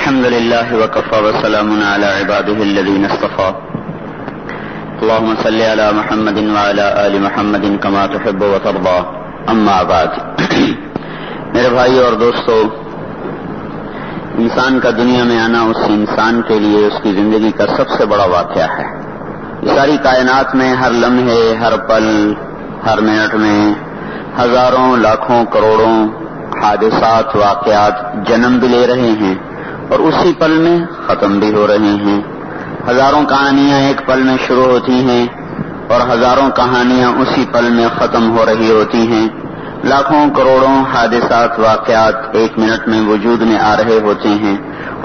الحمد لله وكفى وسلام على عباده الذين اصطفى اللهم صل على محمد وعلى آل محمد كما تحب وترضى اما بعد میرے بھائی اور دوستو، انسان کا دنیا میں آنا اس انسان کے لیے اس کی زندگی کا سب سے بڑا واقعہ ہے۔ ساری کائنات میں ہر لمحے، ہر پل، ہر منٹ میں ہزاروں، لاکھوں، کروڑوں حادثات، واقعات جنم بھی لے رہے ہیں اور اسی پل میں ختم بھی ہو رہے ہیں۔ ہزاروں کہانیاں ایک پل میں شروع ہوتی ہیں اور ہزاروں کہانیاں اسی پل میں ختم ہو رہی ہوتی ہیں۔ لاکھوں کروڑوں حادثات، واقعات ایک منٹ میں وجود میں آ رہے ہوتے ہیں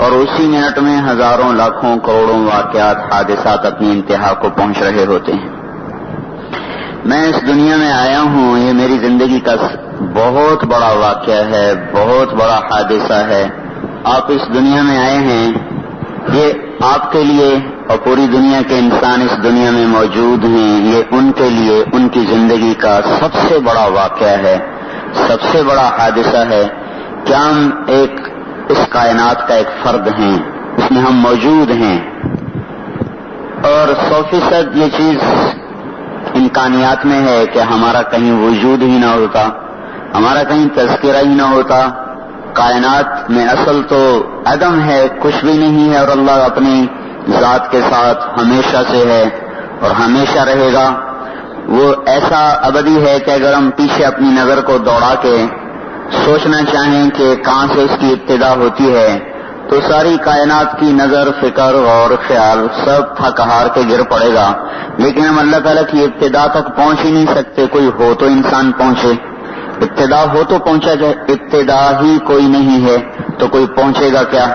اور اسی منٹ میں ہزاروں، لاکھوں، کروڑوں واقعات، حادثات اپنی انتہا کو پہنچ رہے ہوتے ہیں۔ میں اس دنیا میں آیا ہوں، یہ میری زندگی کا بہت بڑا واقعہ ہے، بہت بڑا حادثہ ہے۔ آپ اس دنیا میں آئے ہیں، یہ آپ کے لیے اور پوری دنیا کے انسان اس دنیا میں موجود ہیں، یہ ان کے لیے ان کی زندگی کا سب سے بڑا واقعہ ہے، سب سے بڑا حادثہ ہے کہ ہم اس کائنات کا ایک فرد ہیں، اس میں ہم موجود ہیں اور 100% یہ چیز امکانیات میں ہے کہ ہمارا کہیں وجود ہی نہ ہوتا، ہمارا کہیں تذکرہ ہی نہ ہوتا۔ کائنات میں اصل تو عدم ہے، کچھ بھی نہیں ہے، اور اللہ اپنی ذات کے ساتھ ہمیشہ سے ہے اور ہمیشہ رہے گا۔ وہ ایسا ابدی ہے کہ اگر ہم پیچھے اپنی نظر کو دوڑا کے سوچنا چاہیں کہ کہاں سے اس کی ابتدا ہوتی ہے تو ساری کائنات کی نظر، فکر اور خیال سب تھک ہار کے گر پڑے گا، لیکن ہم اللہ تعالیٰ کی ابتدا تک پہنچ ہی نہیں سکتے۔ کوئی ہو تو انسان پہنچے، ابتدا ہو تو پہنچا جائے، ابتدا ہی کوئی نہیں ہے تو کوئی پہنچے گا کیا؟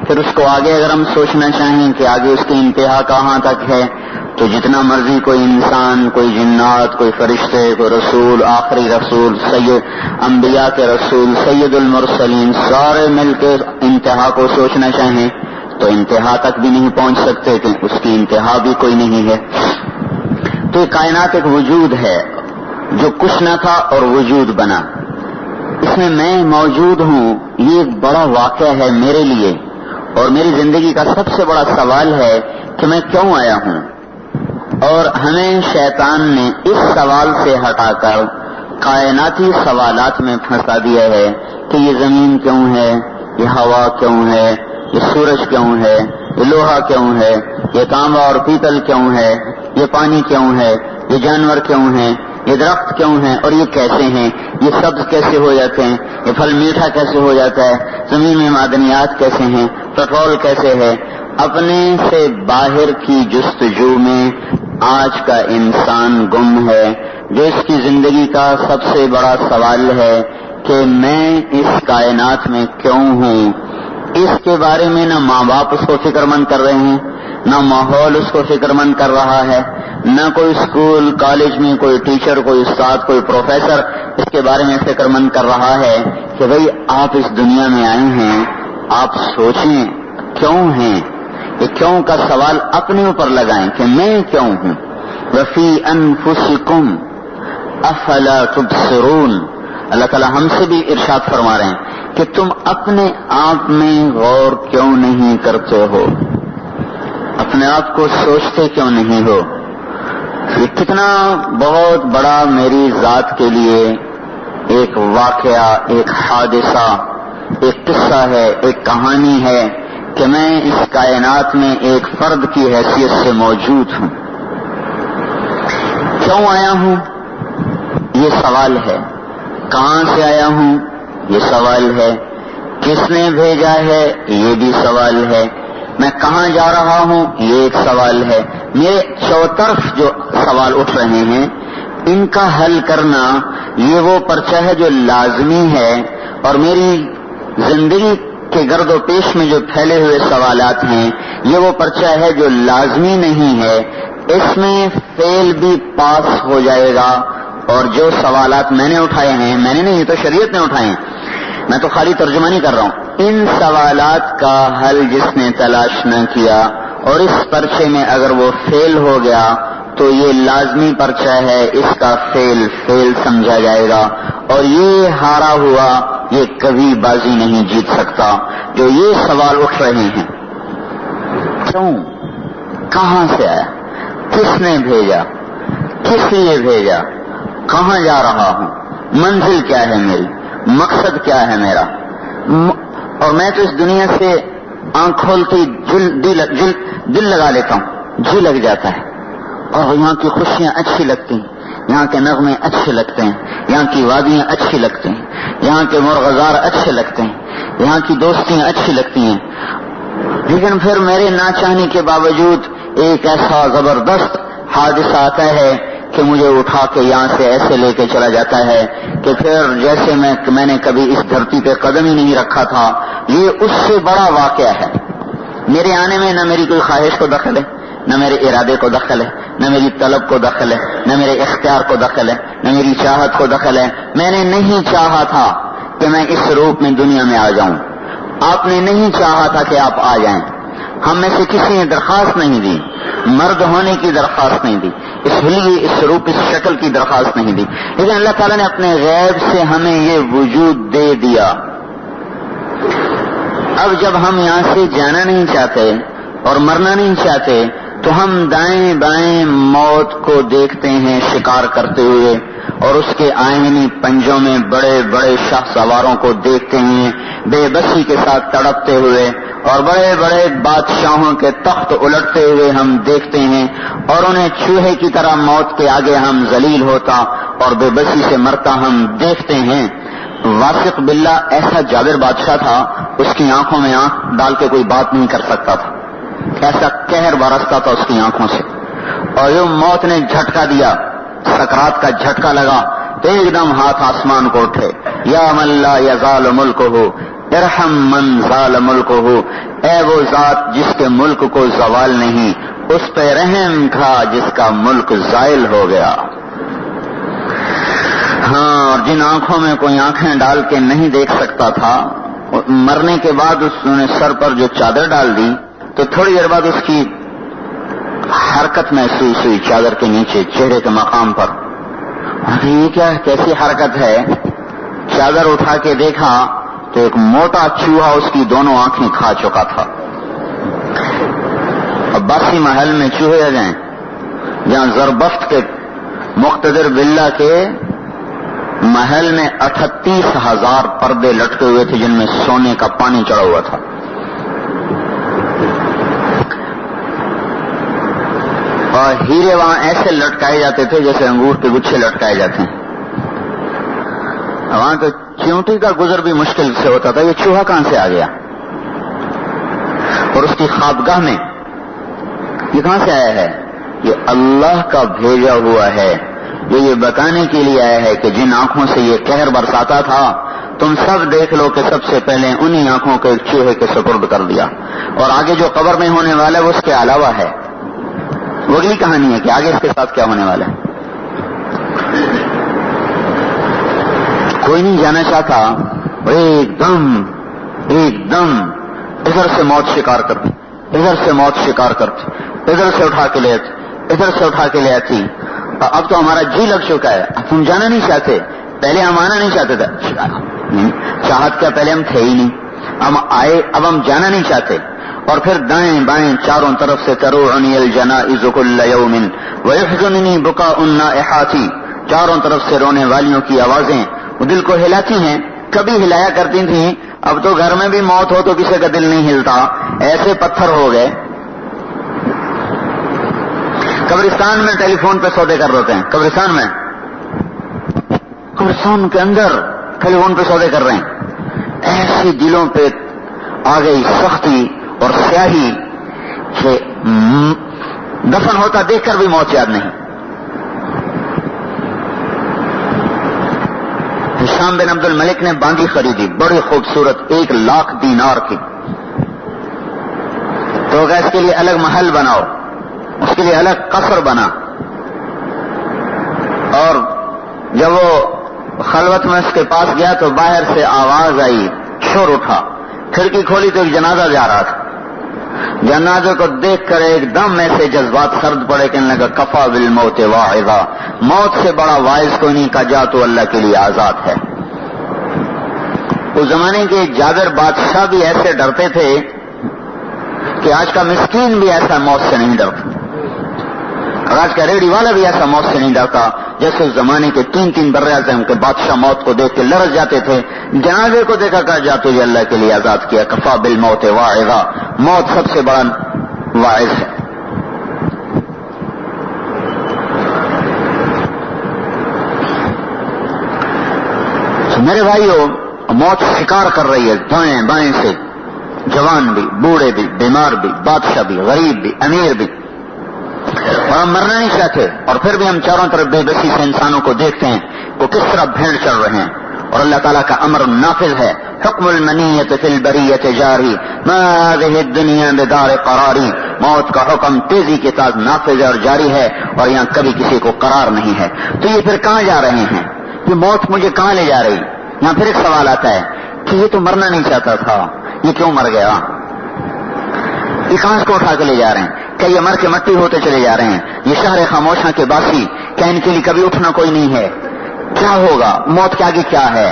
پھر اس کو آگے اگر ہم سوچنا چاہیں کہ آگے اس کی انتہا کہاں تک ہے تو جتنا مرضی کوئی انسان، کوئی جنات، کوئی فرشتے، کوئی رسول، آخری رسول، سید انبیاء کے رسول، سید المرسلین، سارے مل کے انتہا کو سوچنا چاہیں تو انتہا تک بھی نہیں پہنچ سکتے کہ اس کی انتہا بھی کوئی نہیں ہے۔ تو یہ کائنات ایک وجود ہے جو کچھ نہ تھا اور وجود بنا، اس میں میں موجود ہوں۔ یہ ایک بڑا واقعہ ہے میرے لیے اور میری زندگی کا سب سے بڑا سوال ہے کہ میں کیوں آیا ہوں، اور ہمیں شیطان نے اس سوال سے ہٹا کر کائناتی سوالات میں پھنسا دیا ہے کہ یہ زمین کیوں ہے، یہ ہوا کیوں ہے، یہ سورج کیوں ہے، یہ لوہا کیوں ہے، یہ تانبا اور پیتل کیوں ہے، یہ پانی کیوں ہے، یہ جانور کیوں ہیں، یہ درخت کیوں ہیں اور یہ کیسے ہیں، یہ سبز کیسے ہو جاتے ہیں، یہ پھل میٹھا کیسے ہو جاتا ہے، زمین میں معدنیات کیسے ہیں، پیٹرول کیسے ہے۔ اپنے سے باہر کی جستجو میں آج کا انسان گم ہے، جو اس کی زندگی کا سب سے بڑا سوال ہے کہ میں اس کائنات میں کیوں ہوں۔ اس کے بارے میں نہ ماں باپ اس کو فکر مند کر رہے ہیں، نہ ماحول اس کو فکر مند کر رہا ہے، نہ کوئی اسکول کالج میں کوئی ٹیچر، کوئی استاد، کوئی پروفیسر اس کے بارے میں فکر مند کر رہا ہے کہ بھئی آپ اس دنیا میں آئے ہیں، آپ سوچیں کیوں ہیں۔ یہ کیوں کا سوال اپنے اوپر لگائیں کہ میں کیوں ہوں۔ وفی انفسکم افلا تبصرون، اللہ تعالیٰ ہم سے بھی ارشاد فرما رہے ہیں کہ تم اپنے آپ میں غور کیوں نہیں کرتے ہو، اپنے آپ کو سوچتے کیوں نہیں ہو۔ یہ کتنا بہت بڑا میری ذات کے لیے ایک واقعہ، ایک حادثہ، ایک قصہ ہے، ایک کہانی ہے کہ میں اس کائنات میں ایک فرد کی حیثیت سے موجود ہوں۔ کیوں آیا ہوں یہ سوال ہے، کہاں سے آیا ہوں یہ سوال ہے، کس نے بھیجا ہے یہ بھی سوال ہے، میں کہاں جا رہا ہوں یہ ایک سوال ہے۔ میرے چوطرف جو سوال اٹھ رہے ہیں ان کا حل کرنا یہ وہ پرچہ ہے جو لازمی ہے، اور میری زندگی کے گرد و پیش میں جو پھیلے ہوئے سوالات ہیں یہ وہ پرچہ ہے جو لازمی نہیں ہے۔ اس میں فیل بھی پاس ہو جائے گا، اور جو سوالات میں نے اٹھائے ہیں، میں نے نہیں، یہ تو شریعت نے اٹھائے ہیں، میں تو خالی ترجمانی کر رہا ہوں۔ ان سوالات کا حل جس نے تلاش نہ کیا اور اس پرچے میں اگر وہ فیل ہو گیا تو یہ لازمی پرچہ ہے، اس کا فیل سمجھا جائے گا، اور یہ ہارا ہوا یہ کبھی بازی نہیں جیت سکتا. جو یہ سوال اٹھ رہے ہیں، کیوں، کہاں سے آیا، کس نے بھیجا، کس لیے بھیجا، کہاں جا رہا ہوں، منزل کیا ہے میری، مقصد کیا ہے میرا. اور میں تو اس دنیا سے آنکھ کھولتی دل لگا لیتا ہوں، جی لگ جاتا ہے. اور یہاں کی خوشیاں اچھی لگتی ہیں، یہاں کے نغمے اچھے لگتے ہیں، یہاں کی وادیاں اچھی لگتی ہیں، یہاں کے مرغزار اچھے لگتے ہیں، یہاں کی دوستیاں اچھی لگتی ہیں. لیکن پھر میرے نہ چاہنے کے باوجود ایک ایسا زبردست حادثہ آتا ہے کہ مجھے اٹھا کے یہاں سے ایسے لے کے چلا جاتا ہے کہ پھر جیسے میں نے کبھی اس دھرتی پہ قدم ہی نہیں رکھا تھا. یہ اس سے بڑا واقعہ ہے. میرے آنے میں نہ میری کوئی خواہش کو دخل ہے، نہ میرے ارادے کو دخل ہے، نہ میری طلب کو دخل ہے، نہ میرے اختیار کو دخل ہے، نہ میری چاہت کو دخل ہے. میں نے نہیں چاہا تھا کہ میں اس روپ میں دنیا میں آ جاؤں. آپ نے نہیں چاہا تھا کہ آپ آ جائیں. ہم میں سے کسی نے درخواست نہیں دی، مرد ہونے کی درخواست نہیں دی، اس لیے اس روپ اس شکل کی درخواست نہیں دی. لیکن اللہ تعالیٰ نے اپنے غیب سے ہمیں یہ وجود دے دیا. اب جب ہم یہاں سے جانا نہیں چاہتے اور مرنا نہیں چاہتے تو ہم دائیں بائیں موت کو دیکھتے ہیں شکار کرتے ہوئے، اور اس کے آئینی پنجوں میں بڑے بڑے شاہ سواروں کو دیکھتے ہیں بے بسی کے ساتھ تڑپتے ہوئے، اور بڑے بڑے بادشاہوں کے تخت الٹتے ہوئے ہم دیکھتے ہیں، اور انہیں چوہے کی طرح موت کے آگے ہم ذلیل ہوتا اور بے بسی سے مرتا ہم دیکھتے ہیں. واثق باللہ ایسا جابر بادشاہ تھا، اس کی آنکھوں میں آنکھ ڈال کے کوئی بات نہیں کر سکتا تھا، ایسا قہر برستا تھا اس کی آنکھوں سے. اور یوں موت نے جھٹکا دیا، سکرات کا جھٹکا لگا تو ایک دم ہاتھ آسمان کو اٹھے، یا من لا یزال ملکہ ارحم من زال ملکہ، اے وہ ذات جس کے ملک کو زوال نہیں، اس پہ رحم تھا جس کا ملک زائل ہو گیا. ہاں، اور جن آنکھوں میں کوئی آنکھیں ڈال کے نہیں دیکھ سکتا تھا، مرنے کے بعد اس نے سر پر جو چادر ڈال دی تو تھوڑی دیر بعد اس کی حرکت محسوس ہوئی چادر کے نیچے چہرے کے مقام پر. یہ کیا کیسی حرکت ہے؟ چادر اٹھا کے دیکھا تو ایک موٹا چوہا اس کی دونوں آنکھیں کھا چکا تھا. عباسی محل میں چوہے آ جائیں جہاں زربفت کے مقتدر باللہ کے محل میں 38,000 پردے لٹکے ہوئے تھے جن میں سونے کا پانی چڑھا ہوا تھا. اور ہیرے وہاں ایسے لٹکائے جاتے تھے جیسے انگور کے گچھے لٹکائے جاتے ہیں. وہاں تو چیونٹی کا گزر بھی مشکل سے ہوتا تھا. یہ چوہا کہاں سے آ گیا؟ اور اس کی خوابگاہ میں یہ کہاں سے آیا ہے؟ یہ اللہ کا بھیجا ہوا ہے. یہ بتانے کے لیے آیا ہے کہ جن آنکھوں سے یہ قہر برساتا تھا تم سب دیکھ لو کہ سب سے پہلے انہی آنکھوں کو ایک چوہے کے سپرد کر دیا، اور آگے جو قبر میں ہونے والا ہے وہ اس کے علاوہ ہے. وہ اگلی کہانی ہے کہ آگے اس کے ساتھ کیا ہونے والا ہے. کوئی نہیں جانا چاہتا، ایک دم ادھر سے موت شکار کرتی، ادھر سے موت شکار کرتی، ادھر سے اٹھا کے لے آتی، ادھر سے اٹھا کے لے آتی. اب تو ہمارا جی لگ چکا ہے، اب ہم جانا نہیں چاہتے. پہلے ہم آنا نہیں چاہتے تھے، چاہت کیا پہلے ہم تھے ہی نہیں، ہم آئے، اب ہم جانا نہیں چاہتے. اور پھر دائیں بائیں چاروں طرف سے تروعنی الجنائز کل یوم ویحزننی بکاء النائحات، چاروں طرف سے رونے والیوں کی آوازیں وہ دل کو ہلاتی ہیں. کبھی ہلایا کرتی تھیں، اب تو گھر میں بھی موت ہو تو کسی کا دل نہیں ہلتا، ایسے پتھر ہو گئے. قبرستان میں ٹیلی فون پہ سودے کر رہے ہیں، قبرستان کے اندر ٹیلی فون پہ سودے کر رہے ہیں. ایسے دلوں پہ آ گئی سختی اور سیاہی کہ دفن ہوتا دیکھ کر بھی موت یاد نہیں. ہشام بن عبد الملک نے باندی خریدی، بڑی خوبصورت 1,00,000 دینار کی. تو اس کے لیے الگ محل بناؤ، اس کے لیے الگ قصر بنا. اور جب وہ خلوت میں اس کے پاس گیا تو باہر سے آواز آئی، شور اٹھا. کھڑکی کھولی تو ایک جنازہ جا رہا تھا. جنازے کو دیکھ کر ایک دم ایسے جذبات سرد پڑے کہنے لگا کفا بالموت واعظا، موت سے بڑا واعظ کوئی نہیں، کا جا تو اللہ کے لیے آزاد ہے. اس زمانے کے جابر بادشاہ بھی ایسے ڈرتے تھے کہ آج کا مسکین بھی ایسا موت سے نہیں ڈرتا، اور آج کا ریڑھی والا بھی ایسا موت سے نہیں ڈرتا جیسے اس زمانے کے 3 بر اعظم کے بادشاہ موت کو دیکھ کے لرز جاتے تھے، جنازے کو دیکھا کر جاتے ہوئے اللہ کے لیے آزاد کیا، کفا بالموت واعظا، موت سب سے بڑا واعظ ہے۔ میرے بھائیو، موت شکار کر رہی ہے دائیں بائیں سے، جوان بھی، بوڑھے بھی، بیمار بھی، بادشاہ بھی، غریب بھی، امیر بھی، اور ہم مرنا نہیں چاہتے، اور پھر بھی ہم چاروں طرف بے بسی سے انسانوں کو دیکھتے ہیں وہ کس طرح بھیڑ چڑھ رہے ہیں، اور اللہ تعالیٰ کا امر نافذ ہے، حکم المنیت فی البریت جاری ما هذه الدنیا بدار قراری، موت کا حکم تیزی کے ساتھ نافذ اور جاری ہے، اور یہاں کبھی کسی کو قرار نہیں ہے۔ تو یہ پھر کہاں جا رہے ہیں؟ یہ موت مجھے کہاں لے جا رہی؟ یہاں پھر ایک سوال آتا ہے کہ یہ تو مرنا نہیں چاہتا تھا، یہ کیوں مر گیا؟ یہ کہاں اس کو اٹھا کے لے جا رہے ہیں؟ کیا یہ مر کے مٹی ہوتے چلے جا رہے ہیں؟ یہ شہر خاموشاں کے باسی، کیا ان کے لیے کبھی اٹھنا کوئی نہیں ہے؟ کیا ہوگا؟ موت کے آگے کیا ہے؟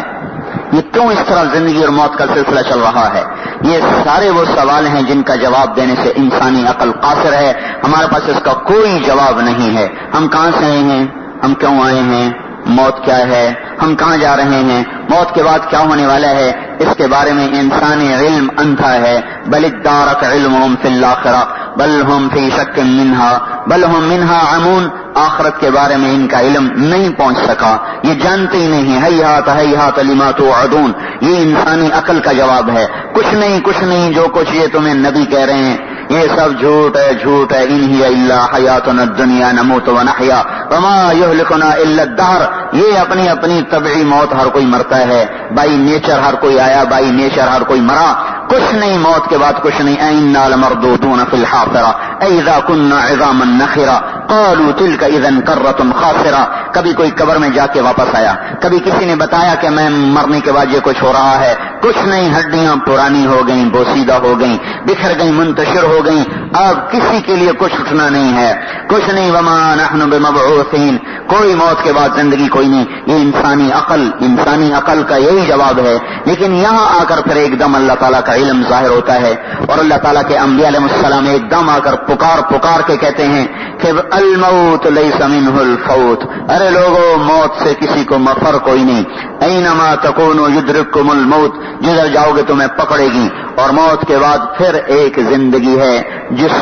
یہ کیوں اس طرح زندگی اور موت کا سلسلہ چل رہا ہے؟ یہ سارے وہ سوال ہیں جن کا جواب دینے سے انسانی عقل قاصر ہے، ہمارے پاس اس کا کوئی جواب نہیں ہے۔ ہم کہاں سے آئے ہیں؟ ہم کیوں آئے ہیں؟ موت کیا ہے؟ ہم کہاں جا رہے ہیں؟ موت کے بعد کیا ہونے والا ہے؟ اس کے بارے میں انسانی علم اندھا ہے۔ بل ادارک علمہم فی الاخرہ بل ہم فی شک منہا بل ہم منہا عمون، آخرت کے بارے میں ان کا علم نہیں پہنچ سکا، یہ جانتے ہی نہیں۔ ہیہات لما توعدون، یہ انسانی عقل کا جواب ہے۔ کچھ نہیں جو کچھ یہ تمہیں نبی کہہ رہے ہیں یہ سب جھوٹ ہے۔ ان ہی الا حیاتنا الدنیا نموت ونحیا وما یہلکنا الا الدہر، یہ اپنی طبعی موت ہر کوئی مرتا ہے، بائی نیچر ہر کوئی آیا، بائی نیچر ہر کوئی مرا، کچھ نہیں، موت کے بعد کچھ نہیں۔ انا لمردودون فی الحافرہ اذا كنا عظاما نخرا قالوا تلك اذا کرۃ خاسرہ، کبھی کوئی قبر میں جا کے واپس آیا، کبھی کسی نے بتایا کہ میں مرنے کے بعد یہ کچھ ہو رہا ہے، کچھ نہیں، ہڈیاں پرانی ہو گئیں، بوسیدہ ہو گئیں، بکھر گئیں، منتشر ہو گئیں، اب کسی کے لیے کچھ اٹھنا نہیں ہے، کچھ نہیں۔ وما نحن بمبعوثین، کوئی موت کے بعد زندگی کوئی نہیں۔ یہ انسانی عقل کا یہی جواب ہے، لیکن یہاں آ کر پھر ایک دم اللہ تعالیٰ کا علم ظاہر ہوتا ہے، اور اللہ تعالیٰ کے انبیاء علیہ السلام ایک دم آ کر پکار کے کہتے ہیں کہ الموت لیس منہ الفوت، ارے لوگو موت سے کسی کو مفر کوئی نہیں۔ اینما تکونوا یدرککم الموت، جدھر جاؤ گے تمہیں پکڑے گی، اور موت کے بعد پھر ایک زندگی ہے جس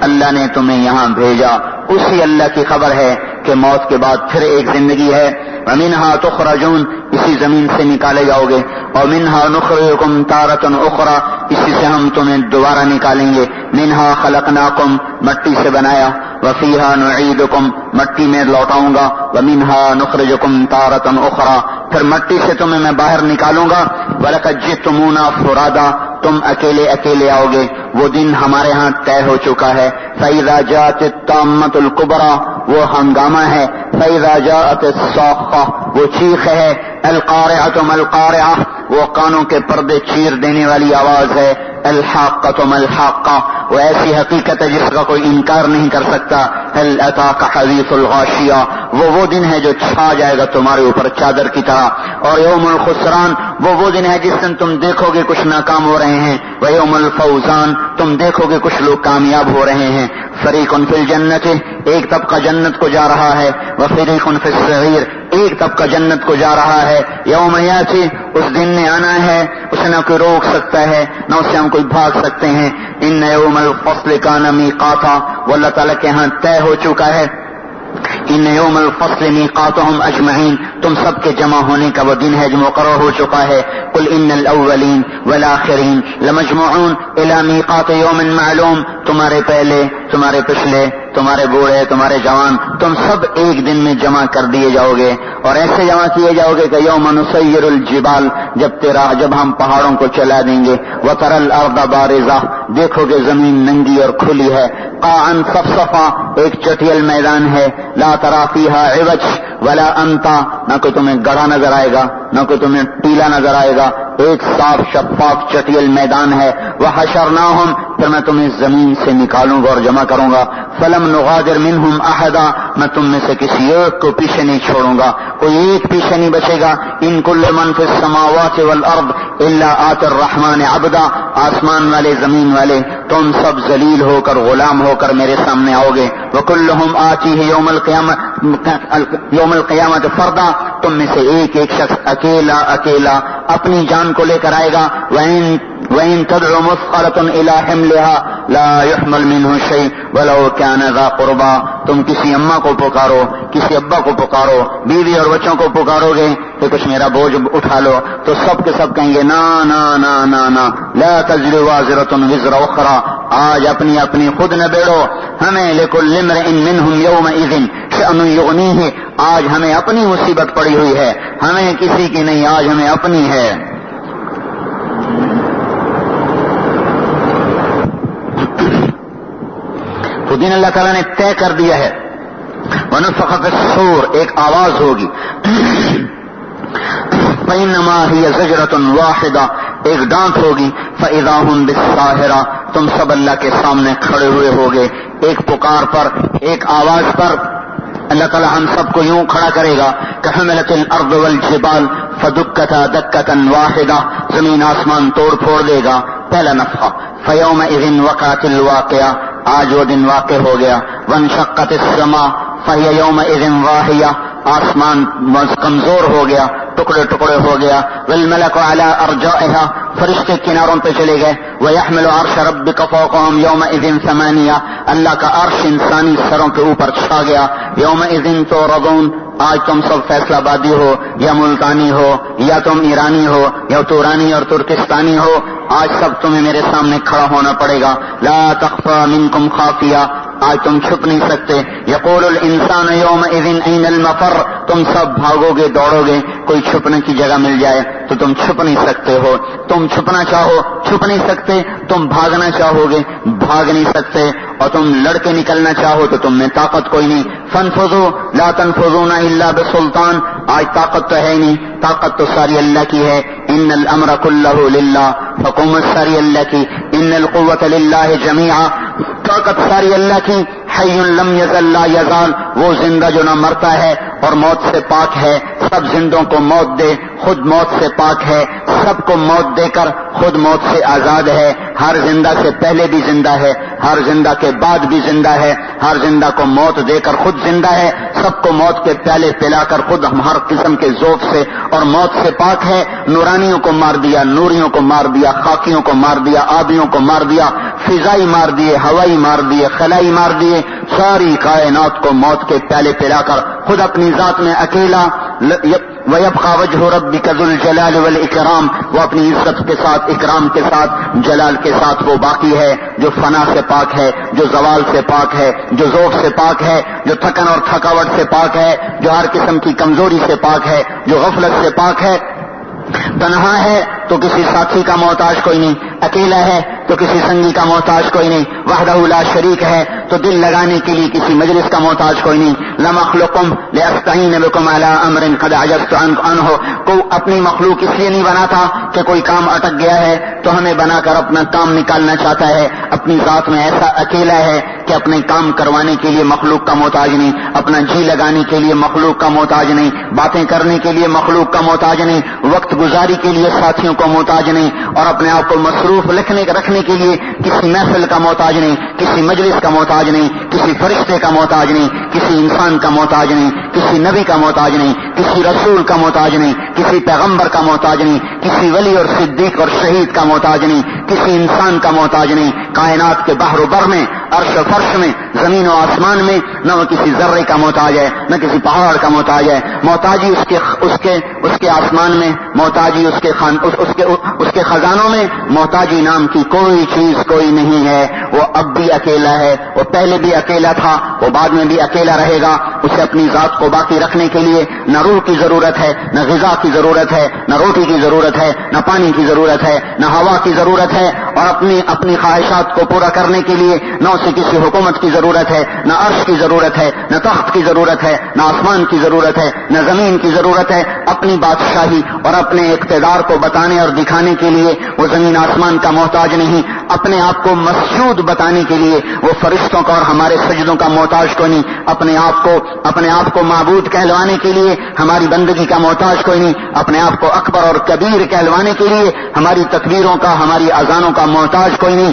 اللہ نے تمہیں یہاں بھیجا، اسی اللہ کی خبر ہے کہ موت کے بعد پھر ایک زندگی ہے۔ ومنہا تخرجون، اسی زمین سے نکالے جاؤ گے، اور منہا نخرجکم تارۃ اخری، اسی سے ہم تمہیں دوبارہ نکالیں گے۔ منہا خلقناکم، مٹی سے بنایا، وفیہا نعیدکم، مٹی میں لوٹاؤں گا، ومنہا نخرجکم تارۃ اخری، پھر مٹی سے تمہیں میں باہر نکالوں گا۔ ولقد جئتمونا فرادا، تم اکیلے آؤ گے، وہ دن ہمارے ہاں طے ہو چکا ہے۔ فإذا جاءت الطامة الكبرى، وہ ہنگامہ ہے۔ فإذا جاءت الصاخة، وہ چیخ ہے۔ القارعة ما القارعة، وہ کانوں کے پردے چیر دینے والی آواز ہے۔ الحاقة ما الحاقة، وہ ایسی حقیقت ہے جس کا کوئی انکار نہیں کر سکتا۔ هل أتاك حديث الغاشية، وہ دن ہے جو چھا جائے گا تمہارے اوپر چادر کی طرح۔ اور یوم الخسران، وہ دن ہے جس دن تم دیکھو گے کچھ ناکام ہو رہے ہیں۔ ویوم الفوزان، تم دیکھو گے کچھ لوگ کامیاب ہو رہے ہیں۔ فریق فی الجنت، ایک طبقہ جنت کو جا رہا ہے۔ وفریق فی السعیر، ایک طبقہ جنت کو جا رہا ہے۔ یوم یاتی، اس دن نے آنا ہے، اسے نہ کوئی روک سکتا ہے نہ اسے ہم کوئی بھاگ سکتے ہیں۔ ان یوم الفصل کان میقاتا، وہ اللہ تعالیٰ کے ہاں طے ہو چکا ہے۔ ان یوم الفصل میقاتہم اجمعین، تم سب کے جمع ہونے کا وہ دن ہے جو مقرر ہو چکا ہے۔ قل ان الاولین والآخرین لمجموعون الی میقات یوم معلوم، تمہارے پہلے، تمہارے پچھلے، تمہارے بوڑھے، تمہارے جوان، تم سب ایک دن میں جمع کر دیے جاؤ گے، اور ایسے جمع کیے جاؤ گے کہ یوم نسیر الجبال، جب ہم پہاڑوں کو چلا دیں گے۔ وتری الارض بارزہ، دیکھو گے زمین ننگی اور کھلی ہے۔ قاعا صفصفا، ایک چٹیل میدان ہے۔ لا تری فیہا عوج ولا امتا، نہ کوئی تمہیں گڑھا نظر آئے گا نہ کوئی تمہیں ٹیلا نظر آئے گا، ایک صاف شفاف چٹیل میدان ہے۔ وحشرناہم پھر میں تمہیں زمین سے نکالوں گا اور جمع کروں گا. فلم نغادر منہم احدا, میں تم میں سے کسی ایک کو پیچھے نہیں چھوڑوں گا, کوئی ایک پیچھے نہیں بچے گا. ان کل من فی السماوات والارض الا آتی الرحمن عبدا, آسمان والے زمین والے تم سب ذلیل ہو کر غلام ہو کر میرے سامنے آؤ گے. وکلہم آتیہ یوم القیامت فردا, تم میں سے ایک ایک شخص اکیلا اکیلا اپنی جان کو لے کر آئے گا. وَإِن تَدْعُ مُثْقَلَةٌ إِلَى حِمْلِهَا لَا يُحْمَلْ مِنْهُ شَيْءٌ وَلَوْ كَانَ ذَا قُرْبَىٰ, تم کسی اماں کو پکارو, کسی ابا کو پکارو, بیوی اور بچوں کو پکارو گے کہ کچھ میرا بوجھ اٹھا لو, تو سب کے سب کہیں گے نا نا نا نا نا, لا تزر وازرة وزر اخرى, آج اپنی اپنی خود نہ بیڑو. ہمیں لکل امرئ منہم یومئذ شأن یغنیہ, آج ہمیں اپنی مصیبت پڑی ہوئی ہے, ہمیں کسی کی نہیں, آج ہمیں اپنی ہے. تو دین اللہ تعالیٰ نے طے کر دیا ہے. وَنُفِخَ فِي الصُّورِ, ایک آواز ہوگی. فَإِنَّمَا هِيَ زَجْرَةٌ وَاحِدَةٌ, ایک ڈانٹ ہوگی. فَإِذَا هُمْ بِالسَّاهِرَةِ, تم سب اللہ کے سامنے کھڑے ہوئے ہوگے. ایک پکار پر, ایک آواز پر اللہ تعالیٰ ہم سب کو یوں کھڑا کرے گا کہ حملت الارض والجبال فدکتا دکتا واحدہ, زمین آسمان توڑ پھوڑ دے گا. پہلا نفخہ. فیومئذ وقعت الواقعہ, آج وہ دن واقع ہو گیا. وانشقت السماء فہی یومئذ واہیہ, آسمان کمزور ہو گیا, ٹکڑے ٹکڑے ہو گیا. والملک علی ارجائها, فرشتے کناروں پہ چلے گئے. ویحمل عرش ربک فوقہم یومئذ ثمانیہ, اللہ کا عرش انسانی سروں کے اوپر چھا گیا. یومئذ تعرضون, آج تم سب فیصلہ بادی ہو یا ملتانی ہو یا تم ایرانی ہو یا تورانی اور ترکستانی ہو, آج سب تمہیں میرے سامنے کھڑا ہونا پڑے گا. لا تخفى منکم خافیہ, آج تم چھپ نہیں سکتے. یقول الانسان یومئذ این المفر, تم سب بھاگو گے دوڑو گے, کوئی چھپنے کی جگہ مل جائے تو تم چھپ نہیں سکتے ہو. تم چھپنا چاہو چھپ نہیں سکتے, تم بھاگنا چاہو گے بھاگ نہیں سکتے, اور تم لڑ کے نکلنا چاہو تو تم میں طاقت کوئی نہیں. فانفذوا لا تنفذون الا بسلطان, آج طاقت تو ہے نہیں, طاقت تو ساری اللہ کی ہے. ان الامر کلہ للہ, حکومت ساری اللہ کی. ان القوت للہ جمیعا, طاقت ساری اللہ کی. حی لم یزل لا یزال, وہ زندہ جو نہ مرتا ہے اور موت سے پاک ہے. سب زندوں کو موت دے, خود موت سے پاک ہے. سب کو موت دے کر خود موت سے آزاد ہے. ہر زندہ سے پہلے بھی زندہ ہے, ہر زندہ کے بعد بھی زندہ ہے. ہر زندہ کو موت دے کر خود زندہ ہے. سب کو موت کے پیالے پلا کر خود ہر قسم کے ذوق سے اور موت سے پاک ہے. نورانیوں کو مار دیا, نوریوں کو مار دیا, خاکیوں کو مار دیا, آبیوں کو مار دیا, فضائی مار دیے, ہوائی مار دیے, خلائی مار دیے. ساری کائنات کو موت کے پیالے پلا کر خود اپنی ذات میں اکیلا. وَيَبْقَى وَجْهُ رَبِّكَ ذُو الْجَلَالِ وَالْإِكْرَامِ, وہ اپنی عزت کے ساتھ, اکرام کے ساتھ, جلال کے ساتھ وہ باقی ہے, جو فنا سے پاک ہے, جو زوال سے پاک ہے, جو ذوق سے پاک ہے, جو تھکن اور تھکاوٹ سے پاک ہے, جو ہر قسم کی کمزوری سے پاک ہے, جو غفلت سے پاک ہے. تنہا ہے تو کسی ساتھی کا محتاج کوئی نہیں, اکیلا ہے تو کسی سنگی کا محتاج کوئی نہیں, وحدہ لا شریک ہے تو دل لگانے کے لیے کسی مجلس کا محتاج کوئی نہیں. لم اخلقکم لاستعین بکم علی امر قد عجزت عنہ, کو اپنی مخلوق اس لیے نہیں بنا تھا کہ کوئی کام اٹک گیا ہے تو ہمیں بنا کر اپنا کام نکالنا چاہتا ہے. اپنی ذات میں ایسا اکیلا ہے کہ اپنے کام کروانے کے لیے مخلوق کا محتاج نہیں, اپنا جی لگانے کے لیے مخلوق کا محتاج نہیں, باتیں کرنے کے لیے مخلوق کا محتاج نہیں, وقت گزاری کے لیے ساتھیوں کو محتاج نہیں, اور اپنے آپ کو مصروف رکھنے کے لیے کسی محفل کا محتاج نہیں, کسی مجلس کا محتاج نہیں, کسی فرشتے کا محتاج نہیں, کسی انسان کا محتاج نہیں, کسی نبی کا محتاج نہیں, کسی رسول کا محتاج نہیں, کسی پیغمبر کا محتاج نہیں, کسی ولی اور صدیق اور شہید کا محتاج نہیں, کسی انسان کا محتاج نہیں. کائنات کے بحر و بر میں, عرش و فرش میں, زمین و آسمان میں نہ وہ کسی ذرے کا محتاج ہے, نہ کسی پہاڑ کا محتاج ہے. محتاجی اس کے آسمان میں, محتاجی اس کے خزانوں میں, محتاجی نام کی کوئی چیز کوئی نہیں ہے. وہ اب بھی اکیلا ہے, وہ پہلے بھی اکیلا تھا, وہ بعد میں بھی اکیلا رہے گا. اسے اپنی ذات کو باقی رکھنے کے لیے نہ روح کی ضرورت ہے، نہ غذا کی ضرورت ہے، نہ روٹی کی ضرورت ہے، نہ پانی کی ضرورت ہے، نہ ہوا کی ضرورت ہے، اور اپنی خواہشات کو پورا کرنے کے لیے نہ اسے کسی حکومت کی ضرورت ہے، نہ عرش کی ضرورت ہے، نہ تخت کی ضرورت ہے، نہ آسمان کی ضرورت ہے، نہ زمین کی ضرورت ہے۔ اپنی بادشاہی اور اپنے اقتدار کو بتانے اور دکھانے کے لیے وہ زمین آسمان کا محتاج نہیں، اپنے آپ کو مسجود بتانے کے لیے وہ فرشتوں کا اور ہمارے سجدوں کا محتاج کوئی نہیں، اپنے آپ کو معبود کہلوانے کے لیے ہماری بندگی کا محتاج کوئی نہیں، اپنے آپ کو اکبر اور کبیر کہلوانے کے لیے ہماری تکبیروں کا، ہماری اذانوں کا محتاج کوئی نہیں،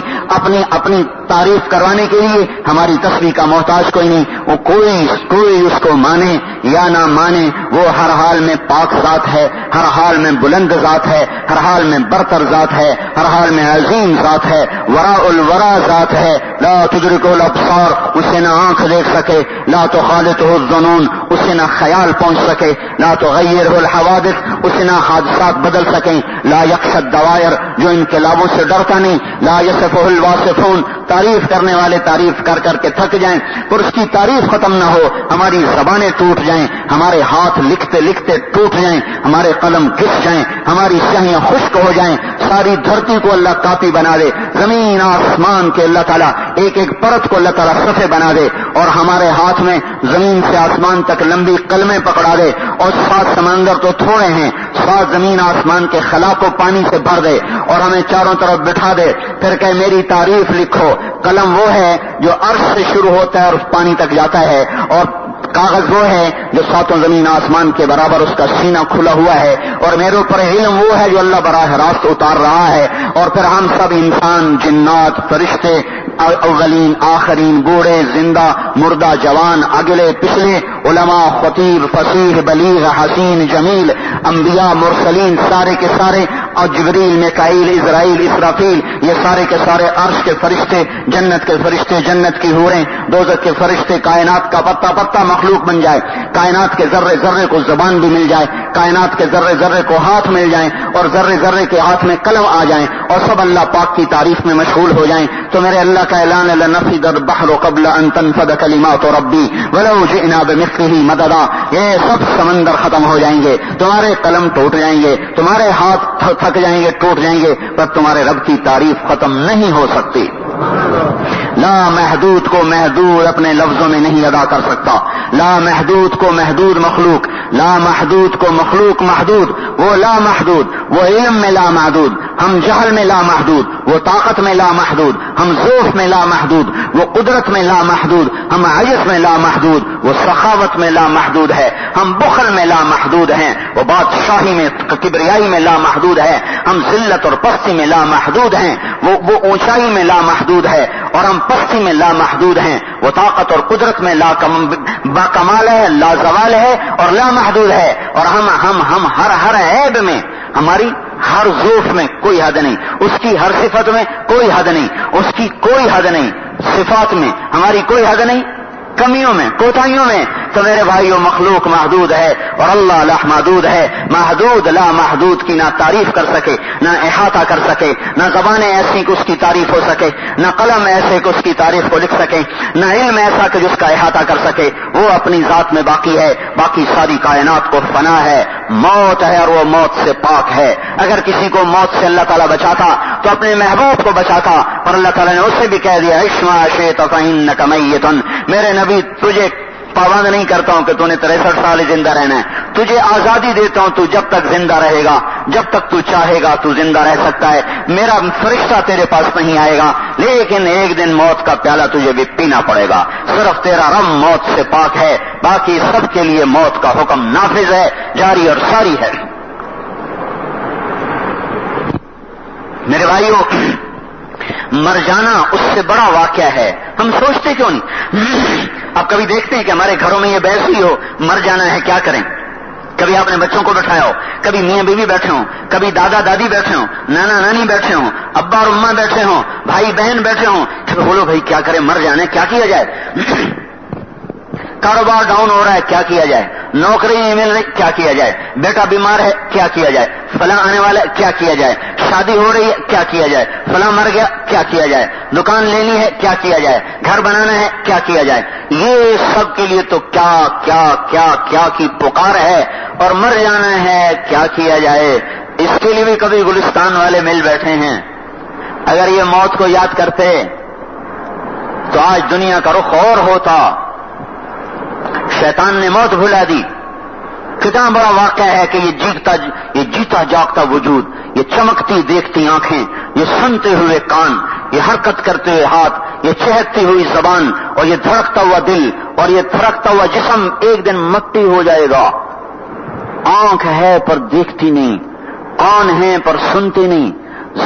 اپنی تعریف کروانے کے لیے ہماری تسبیح کا محتاج کوئی نہیں۔ وہ کوئی اس کو مانے یا نہ مانے، وہ ہر حال میں پاک ذات ہے، ہر حال میں بلند ذات ہے، ہر حال میں برتر ذات ہے، ہر حال میں عظیم ذات ہے، وراء الورا ذات ہے، لا تدرکہ الابصار، اسے نہ آنکھ دیکھ سکے، لا تخالطہ الظنون، اسے نہ خیال پہنچ سکے، لا تغیرہ الحوادث، اسے نہ حادثات بدل سکیں، لا یخشى الدوائر، جو انقلابوں سے ڈرتا نہیں، لا یصفہ الواصفون، تعریف کرنے والے تعریف کر کر کے تھک جائیں پر اس کی تعریف ختم نہ ہو، ہماری زبانیں ٹوٹ جائیں، ہمارے ہاتھ لکھتے لکھتے ٹوٹ جائیں، ہمارے قلم گھس جائیں، ہماری سیاہیاں خشک ہو جائیں، ساری دھرتی کو اللہ کاپی بنا دے، زمین آسمان کے اللہ تعالیٰ ایک ایک پرت کو اللہ تعالیٰ صفحے بنا دے، اور ہمارے ہاتھ میں زمین سے آسمان تک لمبی قلمیں پکڑا دے، اور 7 سمندر تو تھوڑے ہیں، 7 زمین آسمان کے خلا کو پانی سے بھر دے اور ہمیں چاروں طرف بٹھا دے، پھر کہ میری تعریف لکھو۔ قلم وہ ہے جو عرش سے شروع ہوتا ہے اور پانی تک جاتا ہے، اور کاغذ وہ ہے جو 7 زمین آسمان کے برابر اس کا سینہ کھلا ہوا ہے، اور میرے اوپر علم وہ ہے جو اللہ براہ راست اتار رہا ہے، اور پھر ہم سب انسان، جنات، فرشتے، اولین آخرین، بوڑھے، زندہ، مردہ، جوان، اگلے پچھلے، علماء، خطیب، فصیح، بلیغ، حسین، جمیل، انبیاء، مرسلین، سارے کے سارے، اور جبریل، میکائیل، اسرائیل، اسرافیل، یہ سارے کے سارے عرش کے فرشتے، جنت کے فرشتے، جنت کی حوریں، دوزخ کے فرشتے، کائنات کا پتا پتا مخلوق بن جائے، کائنات کے ذرے ذرے کو زبان بھی مل جائے، کائنات کے ذرے ذرے کو ہاتھ مل جائیں، اور ذرے ذرے کے ہاتھ میں قلم آ جائیں، اور سب اللہ پاک کی تعریف میں مشغول ہو جائیں، تو میرے اللہ کا اعلان ہے، لنفد البحر قبل ان تنفد کلمات ربی ولو جئنا بمثلہ مددا، یہ سب سمندر ختم ہو جائیں گے، تمہارے قلم ٹوٹ جائیں گے، تمہارے ہاتھ تھک جائیں گے، ٹوٹ جائیں گے، پر تمہارے رب کی تعریف ختم نہیں ہو سکتی۔ لا محدود کو محدود اپنے لفظوں میں نہیں ادا کر سکتا، لا محدود کو محدود مخلوق، لا محدود کو مخلوق محدود، وہ لا محدود، وہ علم میں لا محدود، ہم جہل میں لا محدود، وہ طاقت میں لا محدود، ہم ذوف میں لا محدود، وہ قدرت میں لا محدود، ہم عجز میں لا محدود، وہ سخاوت میں لا محدود ہے، ہم بخل میں لا محدود ہیں، وہ بادشاہی میں کبریائی میں لا محدود ہے، ہم ذلت اور پستی میں لا محدود ہیں، وہ اونچائی میں لا محدود ہے، اور ہم پستی میں لا محدود ہیں، وہ طاقت اور قدرت میں با کمال ہے، لا زوال ہے اور لا محدود ہے، اور ہم ہر عیب میں، ہماری ہر ذوف میں کوئی حد نہیں، اس کی ہر صفت میں کوئی حد نہیں، اس کی کوئی حد نہیں، صفات میں ہماری کوئی حد نہیں، کمیوں میں، کوتاہیوں میں، تو میرے بھائیوں مخلوق محدود ہے اور اللہ لا محدود ہے، محدود لا محدود کی نہ تعریف کر سکے، نہ احاطہ کر سکے، نہ زبانیں ایسی کہ اس کی تعریف ہو سکے، نہ قلم ایسے کہ اس کی تعریف کو لکھ سکے، نہ علم ایسا کہ جس کا احاطہ کر سکے، وہ اپنی ذات میں باقی ہے، باقی ساری کائنات کو فنا ہے، موت ہے اور وہ موت سے پاک ہے، اگر کسی کو موت سے اللہ تعالیٰ بچاتا تو اپنے محبوب کو بچاتا، اور اللہ تعالیٰ نے اسے بھی کہہ دیا عش ما شئت فإنک میت، میرے نبی تجھے پابند نہیں کرتا ہوں کہ تو نے 63 سال زندہ رہنا ہے، تجھے آزادی دیتا ہوں، تو جب تک زندہ رہے گا، جب تک تو چاہے گا تو زندہ رہ سکتا ہے، میرا فرشتہ تیرے پاس نہیں آئے گا، لیکن ایک دن موت کا پیالہ تجھے بھی پینا پڑے گا، صرف تیرا رب موت سے پاک ہے، باقی سب کے لیے موت کا حکم نافذ ہے، جاری اور ساری ہے۔ میرے بھائیوں، مر جانا اس سے بڑا واقعہ ہے، ہم سوچتے کیوں نہیں؟ آپ کبھی دیکھتے ہیں کہ ہمارے گھروں میں یہ بحث ہوئی ہو، مر جانا ہے کیا کریں؟ کبھی آپ نے بچوں کو بٹھایا ہو، کبھی میاں بیوی بیٹھے ہوں، کبھی دادا دادی بیٹھے ہوں، نانا نانی بیٹھے ہوں، ابا اور اماں بیٹھے ہوں، بھائی بہن بیٹھے ہوں، تو بولو بھائی کیا کریں، مر جانا ہے، کیا کیا جائے؟ کاروبار ڈاؤن ہو رہا ہے، کیا کیا جائے؟ نوکری نہیں مل رہی، کیا کیا جائے؟ بیٹا بیمار ہے، کیا کیا جائے؟ فلاں آنے والا ہے، کیا کیا جائے؟ شادی ہو رہی ہے، کیا کیا جائے؟ فلاں مر گیا، کیا کیا جائے؟ دکان لینی ہے، کیا کیا جائے؟ گھر بنانا ہے، کیا کیا جائے؟ یہ سب کے لیے تو کیا کیا کیا کیا کی پکار ہے، اور مر جانا ہے، کیا کیا جائے؟ اس کے لیے بھی کبھی گلستان والے مل بیٹھے ہیں۔ اگر یہ موت کو یاد کرتے تو آج دنیا کا رخ اور ہوتا۔ شیطان نے موت بھلا دی۔ کتنا بڑا واقعہ ہے کہ یہ جیتا جاگتا وجود، یہ چمکتی دیکھتی آنکھیں، یہ سنتے ہوئے کان، یہ حرکت کرتے ہوئے ہاتھ، یہ چہکتی ہوئی زبان، اور یہ دھڑکتا ہوا دل، اور یہ دھڑکتا ہوا جسم ایک دن مٹی ہو جائے گا۔ آنکھ ہے پر دیکھتی نہیں، کان ہے پر سنتی نہیں،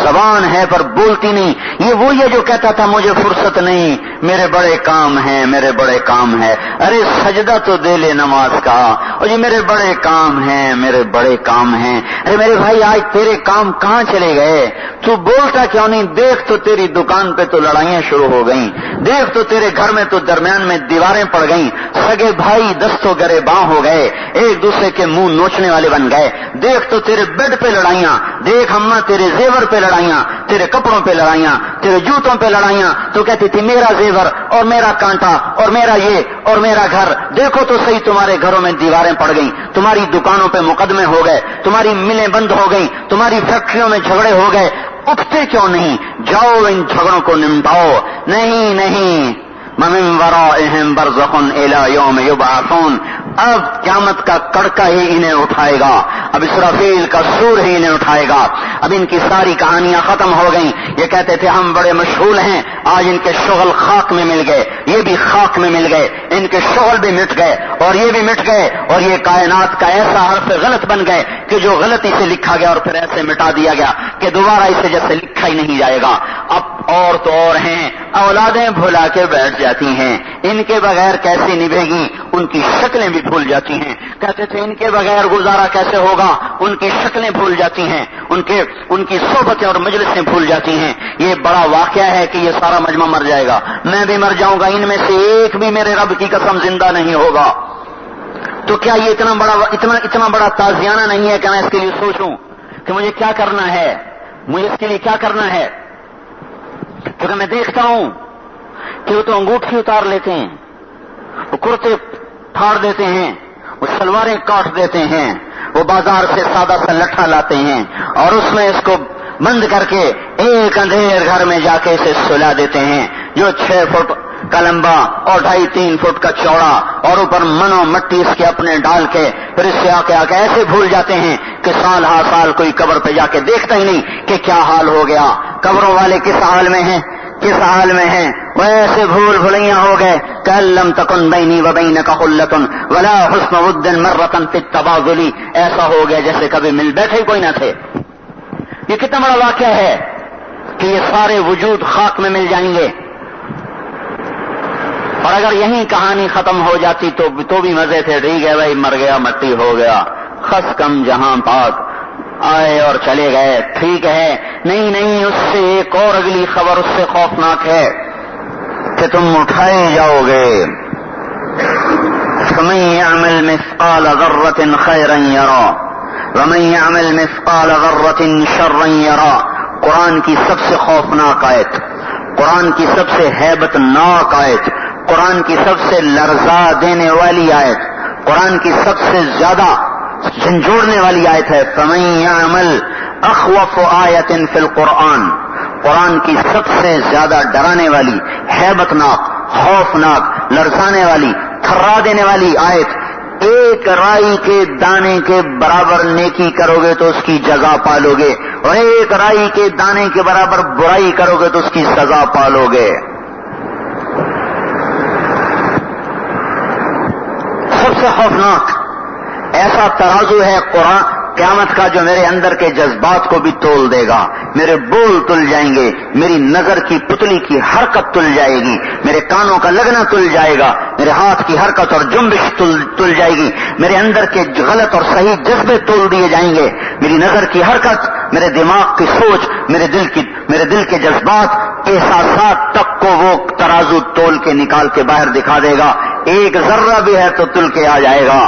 زبان ہے پر بولتی نہیں۔ یہ وہی ہے جو کہتا تھا مجھے فرصت نہیں، میرے بڑے کام ہیں، میرے بڑے کام ہیں۔ ارے سجدہ تو دے لے نماز کا، اور یہ میرے بڑے کام ہیں، میرے بڑے کام ہیں۔ ارے میرے بھائی آج تیرے کام کہاں چلے گئے؟ تو بولتا کیوں نہیں؟ دیکھ تو تیری دکان پہ تو لڑائیاں شروع ہو گئیں، دیکھ تو تیرے گھر میں تو درمیان میں دیواریں پڑ گئیں، سگے بھائی دستوں گرے باں ہو گئے، ایک دوسرے کے منہ نوچنے والے بن گئے۔ دیکھ تو تیرے بیڈ پہ لڑائیاں، دیکھ اماں تیرے زیور پہ لڑائیاں، تیرے کپڑوں پہ لڑائیاں، تیرے جوتوں پہ لڑائیاں۔ تو کہتی تھی میرا زیور اور میرا کانٹا اور میرا یہ اور میرا گھر۔ دیکھو تو صحیح تمہارے گھروں میں دیواریں پڑ گئیں، تمہاری دکانوں پہ مقدمے ہو گئے، تمہاری ملیں بند ہو گئیں، تمہاری فیکٹریوں میں جھگڑے ہو گئے۔ اٹھتے کیوں نہیں؟ جاؤ ان جھگڑوں کو نمٹاؤ۔ نہیں نہیں، وَمِن وَرَائِهِمْ بَرْزَخٌ إِلَى يَوْمِ يُبْعَثُونَ۔ اب قیامت کا کڑکا ہی انہیں اٹھائے گا، اب اسرافیل کا سور ہی انہیں اٹھائے گا۔ اب ان کی ساری کہانیاں ختم ہو گئیں۔ یہ کہتے تھے ہم بڑے مشغول ہیں، آج ان کے شغل خاک میں مل گئے، یہ بھی خاک میں مل گئے، ان کے شغل بھی مٹ گئے اور یہ بھی مٹ گئے، اور یہ کائنات کا ایسا حرف غلط بن گئے کہ جو غلطی سے لکھا گیا اور پھر ایسے مٹا دیا گیا کہ دوبارہ اسے جیسے لکھا ہی نہیں جائے گا۔ اب اور تو اور ہیں، اولادیں بھلا کے بیٹھ جاتی ہیں، ان کے بغیر کیسے نبھے گی؟ ان کی شکلیں بھی بھول جاتی ہیں۔ کہتے تھے ان کے بغیر گزارا کیسے ہوگا؟ ان کی شکلیں بھول جاتی ہیں، ان کی صحبتیں اور مجلسیں بھول جاتی ہیں۔ یہ بڑا واقعہ ہے کہ یہ سارا مجمع مر جائے گا، میں بھی مر جاؤں گا، ان میں سے ایک بھی میرے رب کی قسم زندہ نہیں ہوگا۔ تو کیا یہ اتنا بڑا تازیانہ نہیں ہے کہ میں اس کے لیے سوچوں کہ مجھے کیا کرنا ہے، مجھے اس کے لیے کیا کرنا ہے؟ کیونکہ میں دیکھتا ہوں کہ وہ تو انگوٹھی اتار لیتے ہیں، وہ کرتے پھاڑ دیتے ہیں، وہ شلواریں کاٹ دیتے ہیں، وہ بازار سے سادہ سا لٹھا لاتے ہیں اور اس میں اس کو بند کر کے ایک اندھیر گھر میں جا کے اسے سلا دیتے ہیں جو 6 فٹ کا لمبا اور 2.5-3 فٹ کا چوڑا، اور اوپر منو مٹی اس کے اپنے ڈال کے پھر اس سے آ کے ایسے بھول جاتے ہیں کہ سال ہا سال کوئی قبر پہ جا کے دیکھتا ہی نہیں کہ کیا حال ہو گیا۔ قبروں والے کس حال میں ہیں، کس حال میں ہیں؟ وہ ایسے بھول بھلیاں ہو گئے کہ لم تکن بینی و بینک خلۃ ولا حسن ود مرۃ فی التباذل، ایسا ہو گیا جیسے کبھی مل بیٹھے ہی کوئی نہ تھے۔ یہ کتنا بڑا واقعہ ہے کہ یہ سارے وجود خاک میں مل جائیں گے، اور اگر یہیں کہانی ختم ہو جاتی تو بھی مزے تھے، ٹھیک ہے بھائی مر گیا مٹی ہو گیا، خس کم جہاں پاک، آئے اور چلے گئے، ٹھیک ہے۔ نہیں نہیں، اس سے ایک اور اگلی خبر اس سے خوفناک ہے کہ تم اٹھائے جاؤ گے۔ فَمَن يَعْمَلْ مِثْقَالَ ذَرَّةٍ خَيْرًا يَرَهُ وَمَن يَعْمَلْ مِثْقَالَ ذَرَّةٍ شَرًّا يَرَهُ۔ قرآن کی سب سے خوفناک آیت، قرآن کی سب سے ہیبت ناک آیت، قرآن کی سب سے لرزا دینے والی آیت، قرآن کی سب سے زیادہ جھنجھوڑنے والی آیت ہے فَمَن يَعْمَلْ أَخْوَفُ آیَةٍ فِي الْقُرْآنِ۔ قرآن کی سب سے زیادہ ڈرانے والی، ہیبت ناک، خوفناک، لرزانے والی، تھرا دینے والی آیت، ایک رائی کے دانے کے برابر نیکی کرو گے تو اس کی جزا پالو گے، اور ایک رائی کے دانے کے برابر برائی کرو گے تو اس کی سزا پالو گے۔ سب سے خوفناک ایسا ترازو ہے قرآن قیامت کا جو میرے اندر کے جذبات کو بھی تول دے گا، میرے بول تل جائیں گے، میری نظر کی پتلی کی حرکت تل جائے گی، میرے کانوں کا لگنا تل جائے گا، میرے ہاتھ کی حرکت اور جنبش تل جائے گی، میرے اندر کے غلط اور صحیح جذبے تول دیے جائیں گے، میری نظر کی حرکت، میرے دماغ کی سوچ، میرے دل کے جذبات، احساسات تک کو وہ ترازو تول کے نکال کے باہر دکھا دے گا۔ ایک ذرہ بھی ہے تو تل کے آ جائے گا،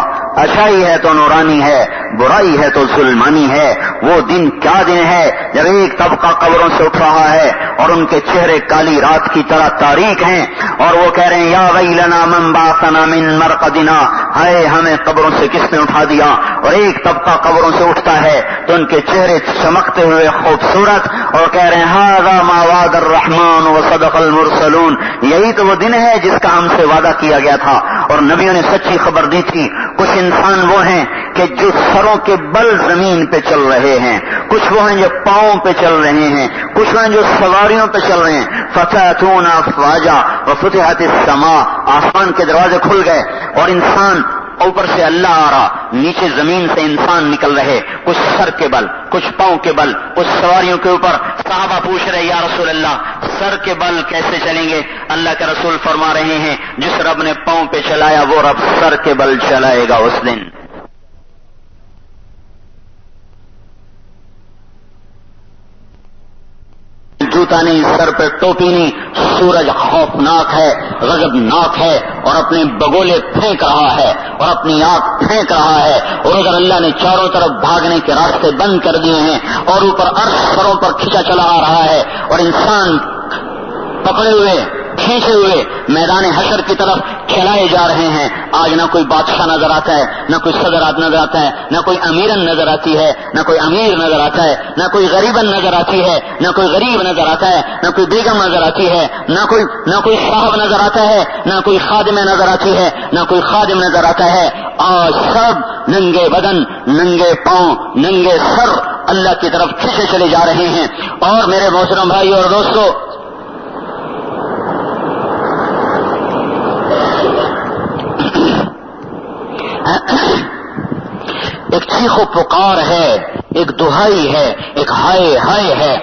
اچھائی ہے تو نورانی ہے، برائی ہے تو ظلمانی ہے۔ وہ دن کیا دن ہے جب ایک طبقہ قبروں سے اٹھ رہا ہے اور ان کے چہرے کالی رات کی طرح تاریک ہیں، اور وہ کہہ رہے ہیں یا ویلنا من بعثنا من مرقدنا، ہائے ہمیں قبروں سے کس نے اٹھا دیا۔ اور ایک طبقہ قبروں سے اٹھتا ہے تو ان کے چہرے چمکتے ہوئے خوبصورت، اور کہہ رہے ہیں ھذا ما وعد الرحمن وصدق المرسلون، یہی تو وہ دن ہے جس کا ہم سے وعدہ کیا گیا تھا اور نبیوں نے سچی خبر دی تھی۔ کچھ انسان وہ ہیں کہ جو سروں کے بل زمین پہ چل رہے ہیں، کچھ وہ ہیں جو پاؤں پہ چل رہے ہیں، کچھ وہ ہیں جو سواریوں پہ چل رہے ہیں۔ فتأتون افواجا وفتحت السماء، آسمان کے دروازے کھل گئے اور انسان اوپر سے اللہ آ رہا، نیچے زمین سے انسان نکل رہے، کچھ سر کے بل، کچھ پاؤں کے بل، کچھ سواریوں کے اوپر۔ صحابہ پوچھ رہے یا رسول اللہ سر کے بل کیسے چلیں گے؟ اللہ کے رسول فرما رہے ہیں جس رب نے پاؤں پہ چلایا وہ رب سر کے بل چلائے گا اس دن۔ جوتا نہیں، سر پہ ٹوپی نہیں، سورج خوفناک ہے، غضبناک ہے اور اپنے بگولے پھینک رہا ہے اور اپنی آنکھ پھینک رہا ہے، اور اگر اللہ نے چاروں طرف بھاگنے کے راستے بند کر دیے ہیں اور اوپر عرش سروں پر کھینچا چلا آ رہا ہے اور انسان پکڑے ہوئے کھینچے ہوئے میدان حشر کی طرف چلائے جا رہے ہیں۔ آج نہ کوئی بادشاہ نظر آتا ہے، نہ کوئی صدر نظر آتا ہے، نہ کوئی امیرن نظر آتی ہے، نہ کوئی امیر نظر آتا ہے، نہ کوئی غریبن نظر آتی ہے، نہ کوئی غریب نظر آتا ہے، نہ کوئی بیگم نظر آتی ہے، نہ کوئی صاحب نظر آتا ہے، نہ کوئی خادم نظر آتی ہے، نہ کوئی خادم نظر آتا ہے۔ آج سب ننگے بدن، ننگے پاؤں، ننگے سر اللہ کی طرف کھینچے چلے جا رہے ہیں۔ اور میرے محترم بھائی اور دوستو، ایک چیخ و پکار ہے، ایک دہائی ہے، ایک ہائے ہائے ہے۔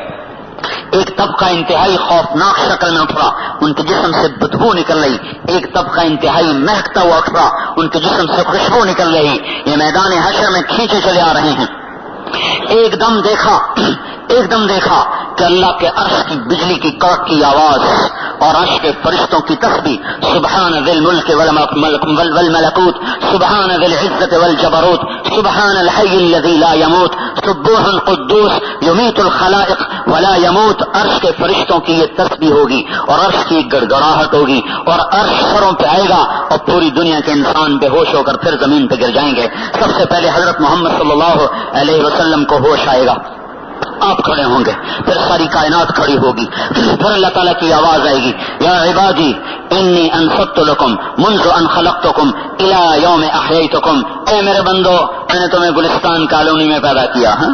ایک طبقہ انتہائی خوفناک شکل میں اٹھا، ان کے جسم سے بدبو نکل رہی، ایک طبقہ انتہائی مہکتا ہوا اٹھا، ان کے جسم سے خوشبو نکل رہی، یہ میدان حشر میں کھینچے چلے آ رہے ہیں۔ ایک دم دیکھا کہ اللہ کے عرش کی بجلی کی کڑک کی آواز اور عرش کے فرشتوں کی تسبیح، سبحان ذی الملک والملکوت، سبحان ذی العزت والجبروت، سبحان الحی الذی لا يموت، سبوح قدوس یمیت الخلائق ولا يموت۔ عرش کے فرشتوں کی یہ تسبیح ہوگی اور عرش کی گڑگڑاہٹ ہوگی اور عرش سروں پہ آئے گا اور پوری دنیا کے انسان بے ہوش ہو کر پھر زمین پہ گر جائیں گے۔ سب سے پہلے حضرت محمد صلی اللہ علیہ وسلم کو ہوش آئے گا، آپ کھڑے ہوں گے، پھر ساری کائنات کھڑی ہوگی، پھر اللہ تعالیٰ کی آواز آئے گی یا عبادی انی انصت لکم منذ ان خلقتکم الی یوم احییتکم، اے میرے بندو میں نے تمہیں گلستان کالونی میں پیدا کیا۔ ہاں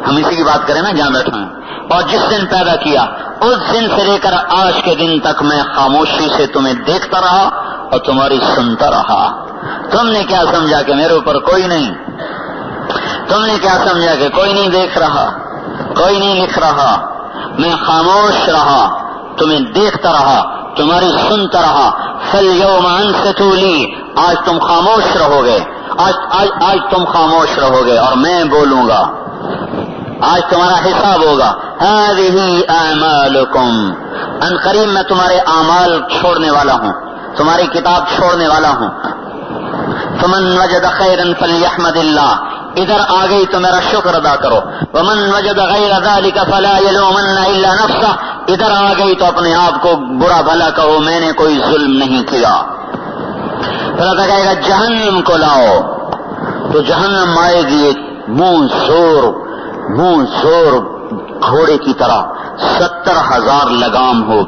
ہم اسی کی بات کریں نا جہاں بیٹھے ہیں، اور جس دن پیدا کیا اس دن سے لے کر آج کے دن تک میں خاموشی سے تمہیں دیکھتا رہا اور تمہاری سنتا رہا۔ تم نے کیا سمجھا کہ میرے اوپر کوئی نہیں؟ تم نے کیا سمجھا کہ کوئی نہیں دیکھ رہا، کوئی نہیں لکھ رہا؟ میں خاموش رہا، تمہیں دیکھتا رہا، تمہاری سنتا رہا۔ فَالْيَوْمَ أَنْصِتُوا لِي، آج تم خاموش رہو گے، آج تم خاموش رہو گے اور میں بولوں گا، آج تمہارا حساب ہوگا۔ هَذِهِ أَعْمَالُكُمْ، ان قریب میں تمہارے اعمال چھوڑنے والا ہوں، تمہاری کتاب چھوڑنے والا ہوں۔ فَمَنْ وَجَدَ خَيْرًا فَلْيَحْمَدِ اللَّهِ، ادھر آ گئی تو میرا شکر ادا کرو۔ وَمَنْ وَجَدَ غَيْرَ ذَلِكَ فَلَا يَلُومَنَّ إِلَّا نَفْسَهُ، ادھر آ گئی تو اپنے آپ کو برا بھلا کہو، میں نے کوئی ظلم نہیں کیا۔ پھر اللہ کہے گا جہنم کو لاؤ، تو جہنم آئے گی منہ زور گھوڑے کی طرح، 70,000 لگام ہو،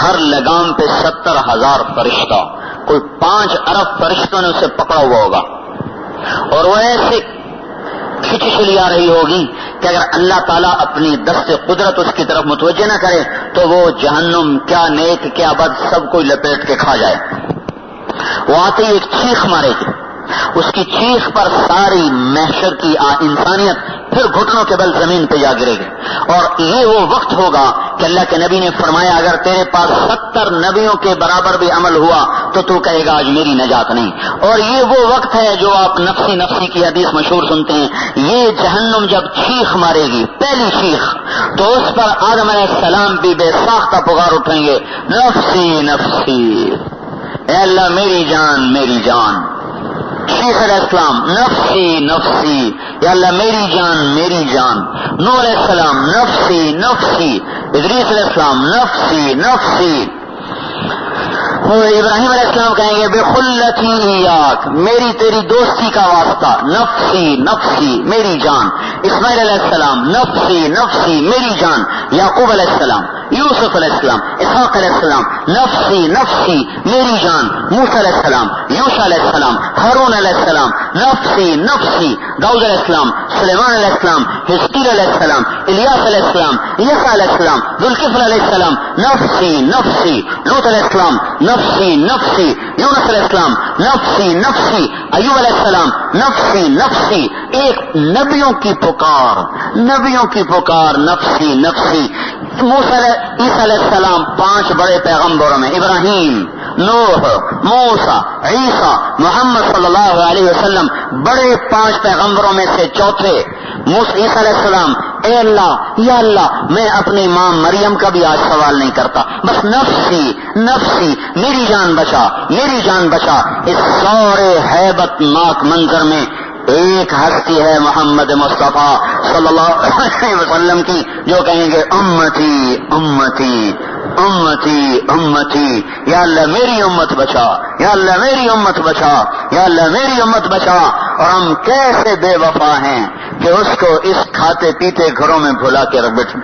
ہر لگام پہ 70,000 فرشتہ، کوئی 5 ارب فرشتوں نے اسے پکڑا ہوا ہوگا، اور وہ ایسے کھینچی چلی آ رہی ہوگی کہ اگر اللہ تعالیٰ اپنی دست قدرت اس کی طرف متوجہ نہ کرے تو وہ جہنم کیا نیک کیا بد سب کو لپیٹ کے کھا جائے۔ وہ آتے ہی ایک چیخ مارے گی، اس کی چیخ پر ساری محشر کی انسانیت پھر گھٹنوں کے بل زمین پہ جا گرے گی، اور یہ وہ وقت ہوگا کہ اللہ کے نبی نے فرمایا اگر تیرے پاس 70 نبیوں کے برابر بھی عمل ہوا تو کہے گا آج میری نجات نہیں۔ اور یہ وہ وقت ہے جو آپ نفسی نفسی کی حدیث مشہور سنتے ہیں، یہ جہنم جب چیخ مارے گی پہلی چیخ تو اس پر آدم علیہ السلام بھی بے ساختہ پکار اٹھیں گے، نفسی نفسی، اے اللہ میری جان میری جان۔ شیخ علیہ السلام نفسی نفسی، یا اللہ میری جان میری جان. نوح علیہ السلام نفسی نفسی. ادریس علیہ السلام نفسی نفسی. ابراہیم علیہ السلام کہیں گے بخلتی ایاک، میری تیری دوستی کا واسطہ، نفسی نفسی میری جان. اسماعیل علیہ السلام نفسی نفسی میری جان. یعقوب علیہ السلام، یوسف علیہ السلام، اسحاق علیہ السلام نفسی نفسی میری جان. موسیٰ علیہ السلام، یوشع علیہ السلام، ہارون علیہ السلام نفسی نفسی. داؤد علیہ السلام، سلیمان علیہ السلام، حزقیل علیہ السلام، الیاس علیہ السلام، یسع علیہ السلام، ذوالکفل علیہ السلام نفسی نفسی. لوط علیہ السلام نفسی نفسی. یونس علیہ السلام نفسی نفسی. ایوب علیہ السلام نفسی نفسی. ایک نبیوں کی پکار، نبیوں کی پکار نفسی نفسی. عیسیٰ علیہ السلام 5 بڑے پیغمبروں میں، ابراہیم، نوح، موسیٰ، عیسیٰ، محمد صلی اللہ علیہ وسلم بڑے 5 پیغمبروں میں سے چوتھے. عیسیٰ علیہ السلام، اے اللہ یا اللہ میں اپنی ماں مریم کا بھی آج سوال نہیں کرتا، بس نفسی نفسی میری جان بچا میری جان بچا. اس سارے ہیبت ناک منظر میں ایک ہستی ہے محمد مصطفیٰ صلی اللہ علیہ وسلم کی، جو کہیں گے امتی امتی امتی امتی. یا اللہ میری امت بچا، یا اللہ میری امت بچا، یا اللہ میری امت بچا. اور ہم کیسے بے وفا ہیں کہ اس کو اس کھاتے پیتے گھروں میں بھلا کے رکھ بیٹھے.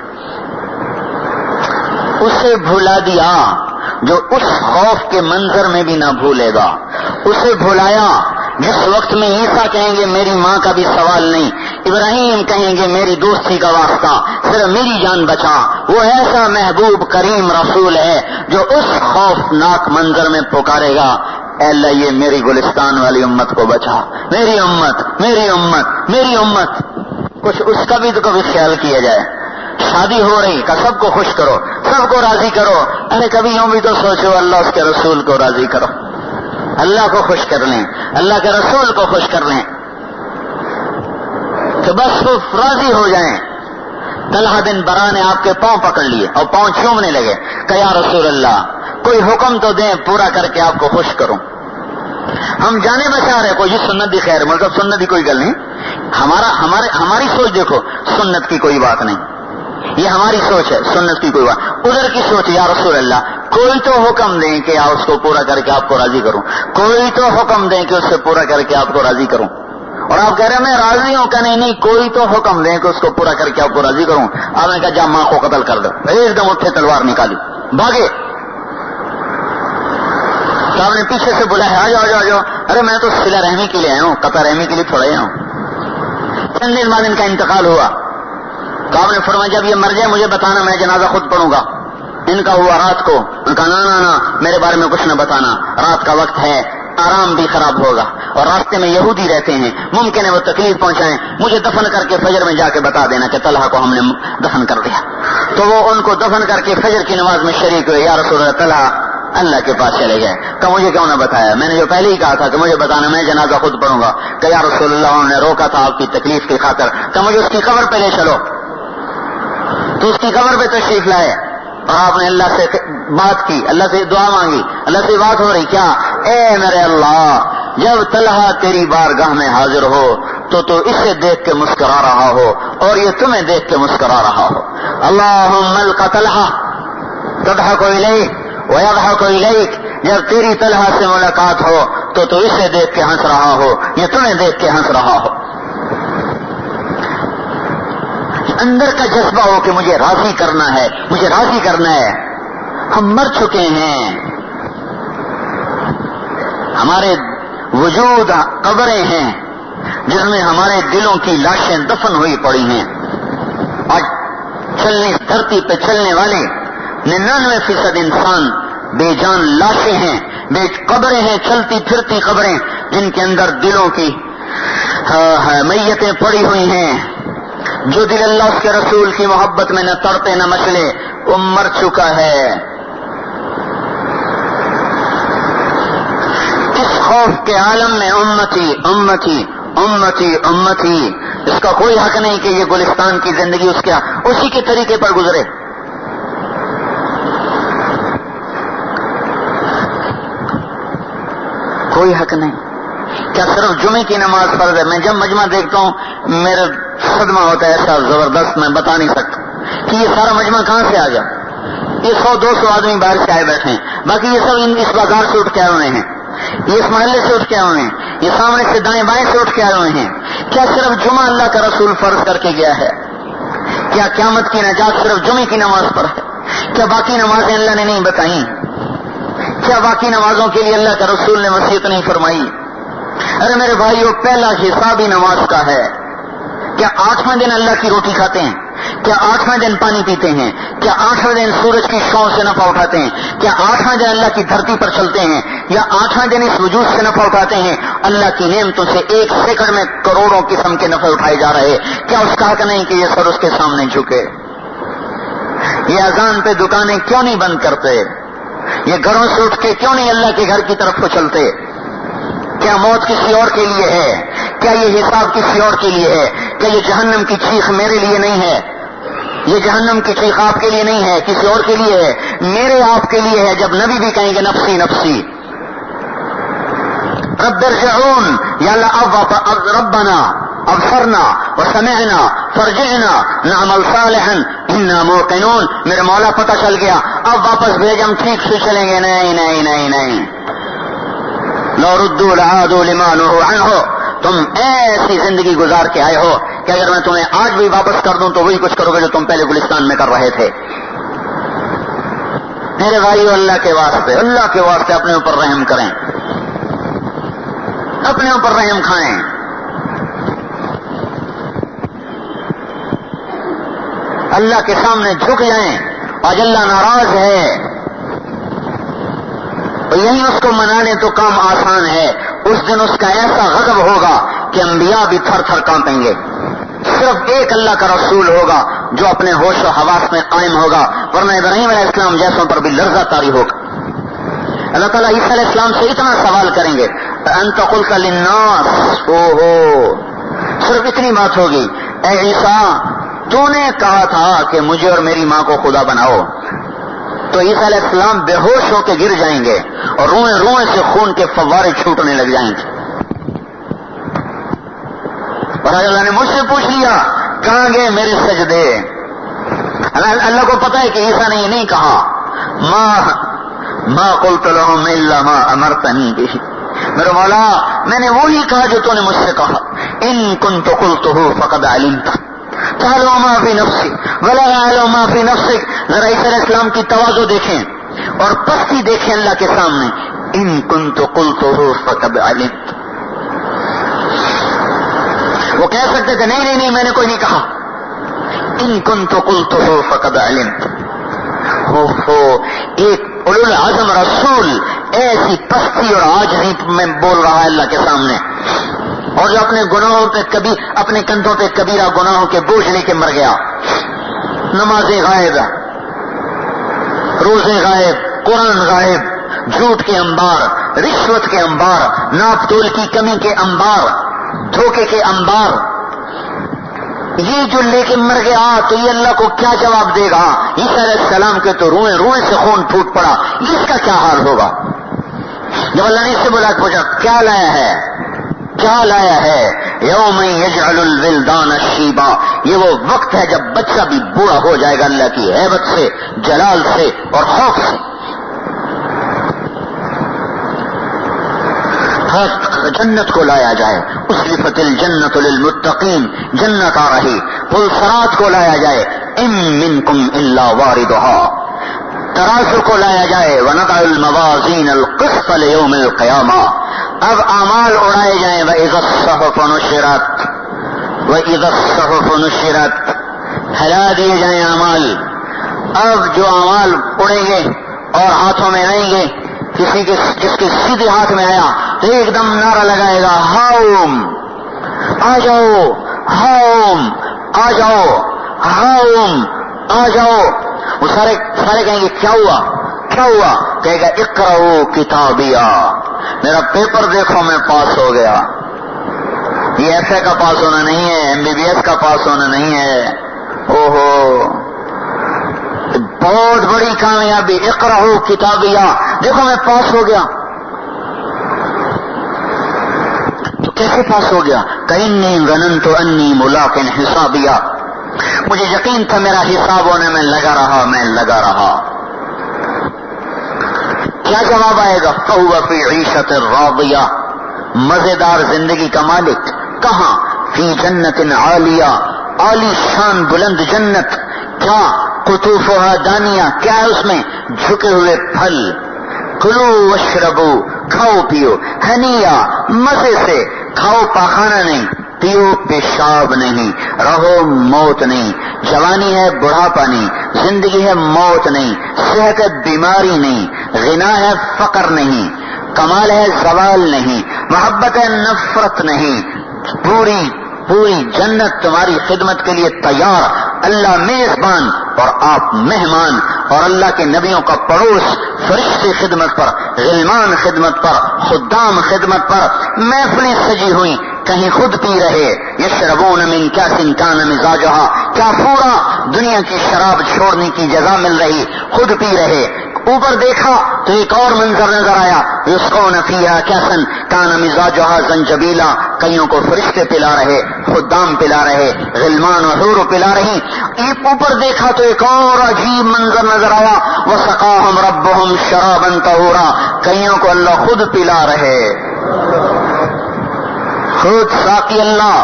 اسے بھلا دیا جو اس خوف کے منظر میں بھی نہ بھولے گا. اسے بھلایا جس وقت میں عیسیٰ کہیں گے میری ماں کا بھی سوال نہیں، ابراہیم کہیں گے میری دوستی کا واسطہ، صرف میری جان بچا. وہ ایسا محبوب کریم رسول ہے جو اس خوفناک منظر میں پکارے گا اے اللہ یہ میری گلستان والی امت کو بچا، میری امت میری امت میری امت. کچھ اس کا بھی تو کبھی خیال کیا جائے. شادی ہو رہی کا سب کو خوش کرو، سب کو راضی کرو. ارے کبھی یوں بھی تو سوچو اللہ اس کے رسول کو راضی کرو، اللہ کو خوش کر لیں، اللہ کے رسول کو خوش کر لیں تو بس وہ راضی ہو جائیں. طلحہ بن برا نے آپ کے پاؤں پکڑ لیے اور پاؤں چومنے لگے کہ یا رسول اللہ کوئی حکم تو دیں پورا کر کے آپ کو خوش کروں. ہم جانے بچا رہے کوئی سنت دی خیر، مطلب سنت کی کوئی گل نہیں. ہماری سوچ دیکھو، سنت کی کوئی بات نہیں، یہ ہماری سوچ ہے، سنت کی کوئی بات. ادھر کی سوچ یا رسول اللہ کوئی تو حکم دیں کہ اس کو پورا کر کے آپ کو راضی کروں، کوئی تو حکم دیں کہ اس سے پورا کر کے آپ کو راضی کروں. اور آپ کہہ رہے ہیں میں راضی ہوں کہ نہیں، کوئی تو حکم دیں کہ اس کو پورا کر کے آپ کو راضی کروں. آپ نے کہا جا ماں کو قتل کر دو. ایک دم اٹھے تلوار نکالی بھاگے. صاحب نے پیچھے سے بولا ہے آ جاؤ آ جاؤ. ارے میں تو صلہ رحمی کے لیے آیا ہوں، قطع رحمی کے لیے تھوڑا آیا ہوں. چند دن بعد ان کا انتقال ہوا تو آپ نے فرمایا جب یہ مر جائے مجھے بتانا، میں جنازہ خود پڑھوں گا. ان کا ہوا رات کو، ان کا نا میرے بارے میں کچھ نہ بتانا، رات کا وقت ہے، آرام بھی خراب ہوگا اور راستے میں یہودی رہتے ہیں، ممکن ہے وہ تکلیف پہنچائیں، مجھے دفن کر کے فجر میں جا کے بتا دینا کہ طلحہ کو ہم نے دفن کر دیا. تو وہ ان کو دفن کر کے فجر کی نماز میں شریک ہوئے. یا رسول اللہ طلحہ اللہ کے پاس چلے گئے. کہ مجھے کیوں نہ بتایا، میں نے جو پہلے ہی کہا تھا کہ مجھے بتانا، میں جنازہ خود پڑھوں گا. کہ یا رسول اللہ انہوں نے روکا تھا آپ کی تکلیف کی خاطر، کہ مجھے اس کی قبر پہ لے چلو. تو اس کی قبر پہ تشریف لائے اور آپ نے اللہ سے بات کی، اللہ سے دعا مانگی. اللہ سے بات ہو رہی کیا، اے میرے اللہ جب طلحہ تیری بارگاہ میں حاضر ہو تو اسے دیکھ کے مسکرا رہا ہو اور یہ تمہیں دیکھ کے مسکرا رہا ہو. اللہم القا طلحہ تضحک الیک ویضحک الیک. جب تیری طلحہ سے ملاقات ہو تو اسے دیکھ کے ہنس رہا ہو، یہ تمہیں دیکھ کے ہنس رہا ہو. اندر کا جذبہ ہو کہ مجھے راضی کرنا ہے، مجھے راضی کرنا ہے. ہم مر چکے ہیں، ہمارے وجود قبریں ہیں جس میں ہمارے دلوں کی لاشیں دفن ہوئی پڑی ہیں. آج دھرتی پہ چلنے والے 99% انسان بے جان لاشیں ہیں، بے قبریں ہیں، چلتی پھرتی قبریں جن کے اندر دلوں کی میتیں پڑی ہوئی ہیں. جو دل اللہ اس کے رسول کی محبت میں نہ تڑپے نہ مچلے وہ مر چکا ہے. اس خوف کے عالم میں امتی امتی امتی امتی، اس کا کوئی حق نہیں کہ یہ گلستان کی زندگی اسی کے طریقے پر گزرے. کوئی حق نہیں. کیا صرف جمعے کی نماز فرض ہے؟ میں جب مجمع دیکھتا ہوں میرا صدمہ ہوتا ہے ایسا زبردست، میں بتا نہیں سکتا کہ یہ سارا مجمع کہاں سے آ گیا. یہ 100-200 آدمی باہر سے آئے بیٹھے ہیں، باقی یہ سب اس بازار سے اٹھ کے آئے ہوئے ہیں، یہ اس محلے سے اٹھ کے آئے ہوئے ہیں، یہ سامنے سے دائیں بائیں سے اٹھ کے آئے ہوئے ہیں. کیا صرف جمعہ اللہ کا رسول فرض کر کے گیا ہے؟ کیا قیامت کی نجات صرف جمعے کی نماز پر ہے؟ کیا باقی نمازیں اللہ نے نہیں بتائیں؟ کیا باقی نمازوں کے لیے اللہ کا رسول نے وصیت نہیں فرمائی؟ ارے میرے بھائیو، پہلا حساب ہی نماز کا ہے. کیا 8واں دن اللہ کی روٹی کھاتے ہیں؟ کیا 8واں دن پانی پیتے ہیں؟ کیا 8واں دن سورج کی شعاؤں سے نفع اٹھاتے ہیں؟ کیا 8واں دن اللہ کی دھرتی پر چلتے ہیں؟ یا 8واں دن اس وجود سے نفع اٹھاتے ہیں؟ اللہ کی نعمتوں سے 1 سیکنڈ میں کروڑوں قسم کے نفع اٹھائے جا رہے. کیا اس کا حق نہیں کہ یہ سر اس کے سامنے جھکے؟ یہ اذان پہ دکانیں کیوں نہیں بند کرتے؟ یہ گھروں سے اٹھ کے کیوں نہیں اللہ کے گھر کی طرف کو چلتے؟ کیا موت کسی اور کے لیے ہے؟ کیا یہ حساب کسی اور کے لیے ہے؟ کیا یہ جہنم کی چیخ میرے لیے نہیں ہے؟ یہ جہنم کی چیخ آپ کے لیے نہیں ہے، کسی اور کے لیے ہے، میرے آپ کے لیے ہے. جب نبی بھی کہیں گے نفسی نفسی، رب ارجعون، یا اللہ ربنا ابصرنا وسمعنا فرجعنا نعمل صالحا انا موقنون. میرے مولا پتہ چل گیا، اب واپس بھیج، ہم ٹھیک سے چلیں گے. نہیں نہیں نہیں نہیں، لو ردوا لعادوا لما نهوا عنه. تم ایسی زندگی گزار کے آئے ہو کہ اگر میں تمہیں آج بھی واپس کر دوں تو وہی کچھ کرو گے جو تم پہلے گلستان میں کر رہے تھے. میرے بھائیو، اللہ کے واسطے اپنے اوپر رحم کریں، اپنے اوپر رحم کھائیں. اللہ کے سامنے جھک جائیں. آج اللہ ناراض ہے، اور یہیں اس کو منا لیں تو کام آسان ہے. اس دن اس کا ایسا غضب ہوگا کہ انبیاء بھی تھر تھر کانپیں گے. صرف ایک اللہ کا رسول ہوگا جو اپنے ہوش و حواس میں قائم ہوگا، ورنہ ابراہیم علیہ السلام جیسوں پر بھی لرزہ طاری ہوگا. اللہ تعالیٰ عیسیٰ علیہ السلام سے اتنا سوال کریں گے، انت قلت للناس، صرف اتنی بات ہوگی، اے عیسیٰ تو نے کہا تھا کہ مجھے اور میری ماں کو خدا بناؤ. تو عیسیٰ علیہ السلام بے ہوش ہو کے گر جائیں گے اور روئیں روئیں سے خون کے فوارے چھوٹنے لگ جائیں گے. اور اللہ نے مجھ سے پوچھ لیا کہاں گئے میرے سجدے؟ اللہ کو پتا ہے کہ عیسیٰ نے یہ نہیں کہا، ما قلت لهم الا ما امرتنی به. میرے مولا، میں نے وہی کہا جو تو نے مجھ سے کہا. ان كنت قلته فقد علمت تعلم ما في نفسي ولا اعلم ما في نفسك. ذرا عیسیٰ علیہ السلام کی تواضع دیکھیں اور پستی دیکھیں اللہ کے سامنے. ان كنت قلته فقد علمت. وہ کہہ سکتے تھے نہیں نہیں میں نے کوئی نہیں کہا. ان كنت قلته فقد علمت. ایک اولو العزم رسول ایسی پستی اور عاجزی میں بول رہا ہے اللہ کے سامنے، اور جو اپنے گناہوں پہ اپنے کندھوں پہ کبیرہ گناہوں کے بوجھ لے کے مر گیا. نمازیں غائب، روزے غائب، قرآن غائب، جھوٹ کے انبار، رشوت کے انبار، ناپ تول کی کمی کے انبار، دھوکے کے انبار، یہ جو لے کے مر گیا تو یہ اللہ کو کیا جواب دے گا؟ عیسیٰ علیہ السلام کے تو روئیں روئیں سے خون پھوٹ پڑا، اس کا کیا حال ہوگا؟ جب اللہ نے اس سے بولا پوچھا کیا لایا ہے، کیا لایا ہے؟ یوم یجعل الولدان شیبا. یہ وہ وقت ہے جب بچہ بھی بوڑھا ہو جائے گا اللہ کی ہیبت سے، جلال سے اور خوف سے. جنت کو لایا جائے، اسلفت الجنت للمتقین، جنت آ رہی. پلسرات کو لایا جائے، ان منکم الا واردها. ترازو کو لایا جائے، ونضع الموازین القسط لیوم القیامہ. اب اعمال اڑائے جائیں، وَإِذَا الصُّحُفُ نُشِرَتْ وَإِذَا الصُّحُفُ نُشِرَتْ. پھیلا دیے جائیں اعمال. اب جو اعمال اڑیں گے اور ہاتھوں میں رہیں گے، جس کے سیدھے ہاتھ میں آیا تو ایک دم نعرہ لگائے گا، ہاؤم آ جاؤ، ہاؤم آ جاؤ، ہاؤم آ جاؤ. وہ سارے کہیں گے کیا ہوا کیا ہوا؟ کہے گا اقرؤ کتابیہ، میرا پیپر دیکھو میں پاس ہو گیا. یہ ایف اے کا پاس ہونا نہیں ہے، ایم بی بی ایس کا پاس ہونا نہیں ہے. اوہو بہت بڑی کامیابی، اقرؤ کتابیہ، دیکھو میں پاس ہو گیا. کیسے پاس ہو گیا؟ کَإِنِّي ظَنَنْتُ أَنِّي مُلَاقٍ حِسَابِيَا، مجھے یقین تھا میرا حساب ہونے میں لگا رہا. کیا جواب آئے گا؟ فَهُوَ فِي عِيشَةٍ رَاضِيَةٍ، مزیدار زندگی کا مالک. کہاں؟ فی جنت عالیہ، عالی شان بلند جنت. کیا؟ قطوفها دانیہ، کیا ہے اس میں؟ جھکے ہوئے پھل. کلو واشربو، کھاؤ پیو. ہنیا، مزے سے کھاؤ، پاخانہ نہیں، پیو پیشاب نہیں. رہو، موت نہیں. جوانی ہے بڑھاپا نہیں، زندگی ہے موت نہیں، صحت ہے بیماری نہیں، غنا ہے فقر نہیں، کمال ہے زوال نہیں، محبت ہے نفرت نہیں. پوری جنت تمہاری خدمت کے لیے تیار. اللہ میزبان اور آپ مہمان، اور اللہ کے نبیوں کا پڑوس. فرشتے خدمت پر، غلمان خدمت پر، خدام خدمت پر. محفلیں سجی ہوئی، کہیں خود پی رہے. یشربون من کاس کان مزاجہا، کیا پورا دنیا کی شراب چھوڑنے کی جزا مل رہی، خود پی رہے. اوپر دیکھا تو ایک اور منظر نظر آیا. یسقون فیہا کاسا کان مزاجہا زنجبیلا، کئیوں کو فرشتے پلا رہے، خدام پلا رہے، غلمان و حور پلا رہی. اوپر دیکھا تو ایک اور عجیب منظر نظر آیا. وسقاہم ربہم شرابا طہورا، کئیوں کو اللہ خود پلا رہے. خود ساقی اللہ.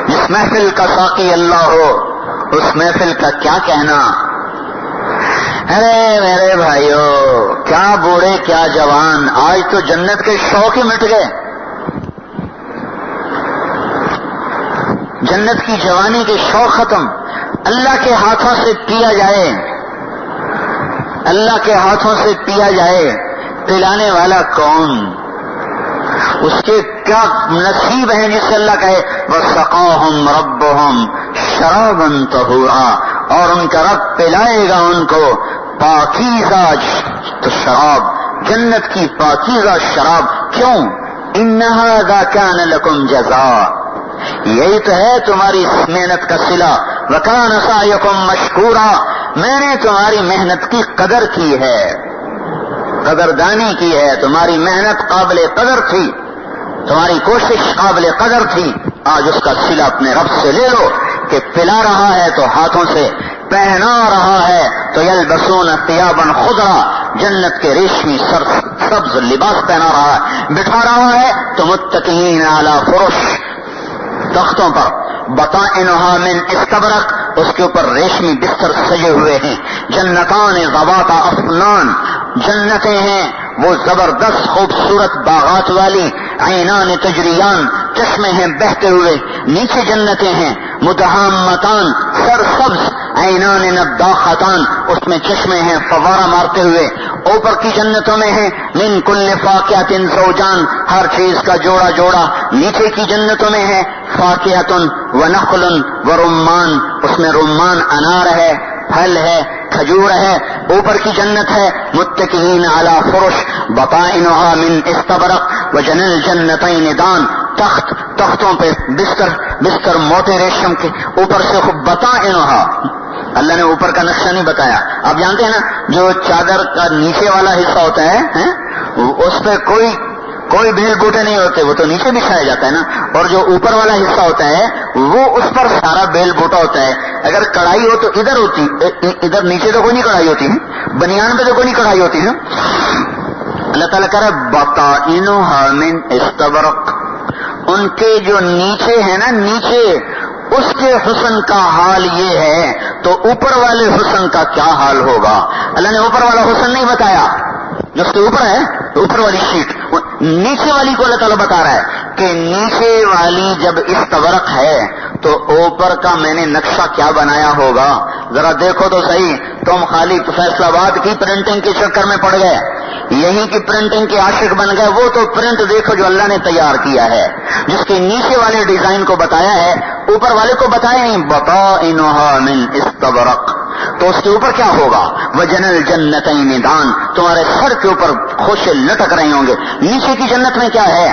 جس محفل کا ساقی اللہ ہو اس محفل کا کیا کہنا. ارے میرے بھائیو، کیا بوڑھے کیا جوان، آج تو جنت کے شوق ہی مٹ گئے. جنت کی جوانی کے شوق ختم. اللہ کے ہاتھوں سے پیا جائے، اللہ کے ہاتھوں سے پیا جائے. پلانے والا کون؟ اس کے کیا نصیب ہیں جس سے اللہ کہے وَسَقَاهُمْ رَبُّهُمْ شَرَابًا طَهُورًا، اور ان کا رب پلائے گا ان کو پاکیزہ تو شراب، جنت کی پاکیزہ شراب. کیوں؟ إِنَّ هَذَا كَانَ لَكُمْ جَزَاءً، یہی تو ہے تمہاری محنت کا صلہ. وَكَانَ سَعْيُكُمْ مَشْكُورًا، میں نے تمہاری محنت کی قدر کی ہے، قدردانی کی ہے. تمہاری محنت قابل قدر تھی، تمہاری کوشش قابل قدر تھی. آج اس کا صلہ اپنے رب سے لے لو کہ پلا رہا ہے تو ہاتھوں سے، پہنا رہا ہے تو یلبسون ثیابا خضرا، جنت کے ریشمی سبز لباس پہنا رہا ہے. بٹھا رہا ہے تو متکئین علی فرش، تختوں پر. بطائنها من استبرق، اس کے اوپر ریشمی بستر سجے ہوئے ہیں. جنتان ذوات افنان، جنتیں ہیں وہ زبردست خوبصورت باغات والی. عینان تجریان، چشمے ہیں بہتے ہوئے. نیچے جنتیں ہیں مدہامتان، سرسبز. عینان نضاختان، اس میں چشمے ہیں فوارہ مارتے ہوئے. اوپر کی جنتوں میں ہیں من کل فاکہۃ زوجان، ہر چیز کا جوڑا جوڑا. نیچے کی جنتوں میں ہے فاکہۃ ونخل ورمان، اس میں رمان انار ہے، پھل ہے، کھجور ہے. اوپر کی جنت ہے متکئین علی فرش بطائنها من استبرق وجنى الجنتین دان، تختوں پہ بستر موٹے ریشم کے. اوپر سے خوب بطائنها، اللہ نے اوپر کا نقشہ نہیں بتایا. آپ جانتے ہیں نا جو چادر کا نیچے والا حصہ ہوتا ہے اس پہ کوئی بیل بوٹے نہیں ہوتے، وہ تو نیچے بچھایا جاتا ہے نا. اور جو اوپر والا حصہ ہوتا ہے وہ اس پر سارا بیل بوٹا ہوتا ہے. اگر کڑھائی ہو تو ادھر ہوتی، ادھر نیچے تو کوئی نہیں کڑھائی ہوتی ہے، بنیان پہ تو کوئی نہیں کڑھائی ہوتی ہے. اللہ تعالیٰ کہہ رہا ہے بطائنها من استبرق، ان کے جو نیچے ہیں نا، نیچے اس کے حسن کا حال یہ ہے تو اوپر والے حسن کا کیا حال ہوگا. اللہ نے اوپر والا حسن نہیں بتایا جو اس کے اوپر ہے، اوپر والی شیٹ. نیچے والی کو اللہ تعالیٰ بتا رہا ہے کہ نیچے والی جب استبرق ہے تو اوپر کا میں نے نقشہ کیا بنایا ہوگا. ذرا دیکھو تو صحیح. تم خالی فیصل آباد کی پرنٹنگ کے چکر میں پڑ گئے، یہیں کی پرنٹنگ کے عاشق بن گئے. وہ تو پرنٹ دیکھو جو اللہ نے تیار کیا ہے، جس کے نیچے والے ڈیزائن کو بتایا ہے، اوپر والے کو بتایا نہیں. بطائنها من استبرق، تو اس کے اوپر کیا ہوگا؟ وجنى الجنتین دان، تمہارے سر کے اوپر خوشے لٹک رہے ہوں گے. نیچے کی جنت میں کیا ہے؟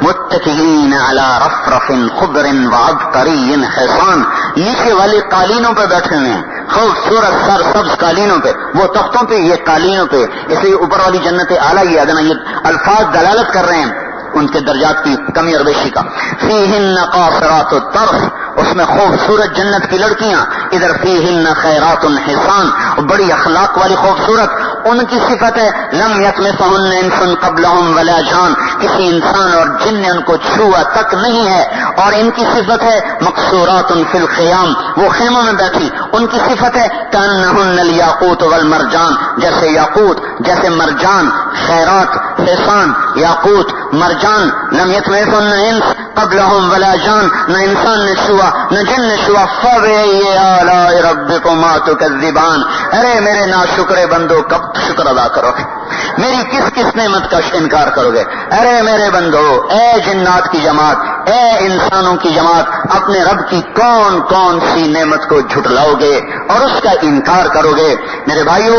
متکئین علی رفرف خضر وعبقری حصان، نیچے والی قالینوں پہ بیٹھے ہوئے ہیں، خوبصورت سر سبز قالینوں پہ. وہ تختوں پہ، یہ قالینوں پہ. اس لیے اوپر والی جنت اعلیٰ، یہ ادنا، یہ الفاظ دلالت کر رہے ہیں. ان کے درجات کی کمی اور بیشی کا. فیہن قاصرات الطرف، اس میں خوبصورت جنت کی لڑکیاں. ادھر فیہن خیرات حسان، بڑی اخلاق والی خوبصورت. ان کی صفت ہے لم یطمثہن انس قبلہم ولا جان، کسی انسان اور جن نے ان کو چھوا تک نہیں ہے. اور ان کی صفت ہے مقصورات فی الخیام، وہ خیموں میں بیٹھی. ان کی صفت ہے کأنہن الیاقوت والمرجان، جیسے یاقوت، جیسے مرجان. خیرات، حسان، یاقوت، مرجان. لم یطمثہن انس قبلہم ولا جان، نہ انسان نے چھوا نہ جن نے چھوا. فبأي آلاء ربكما تكذبان، ارے میرے ناشکرے بندو کب شکر ادا کرو گے، میری کس کس نعمت کا انکار کرو گے. ارے میرے بندو، اے جنات کی جماعت، اے انسانوں کی جماعت، اپنے رب کی کون کون سی نعمت کو جھٹلاؤ گے اور اس کا انکار کرو گے. میرے بھائیو،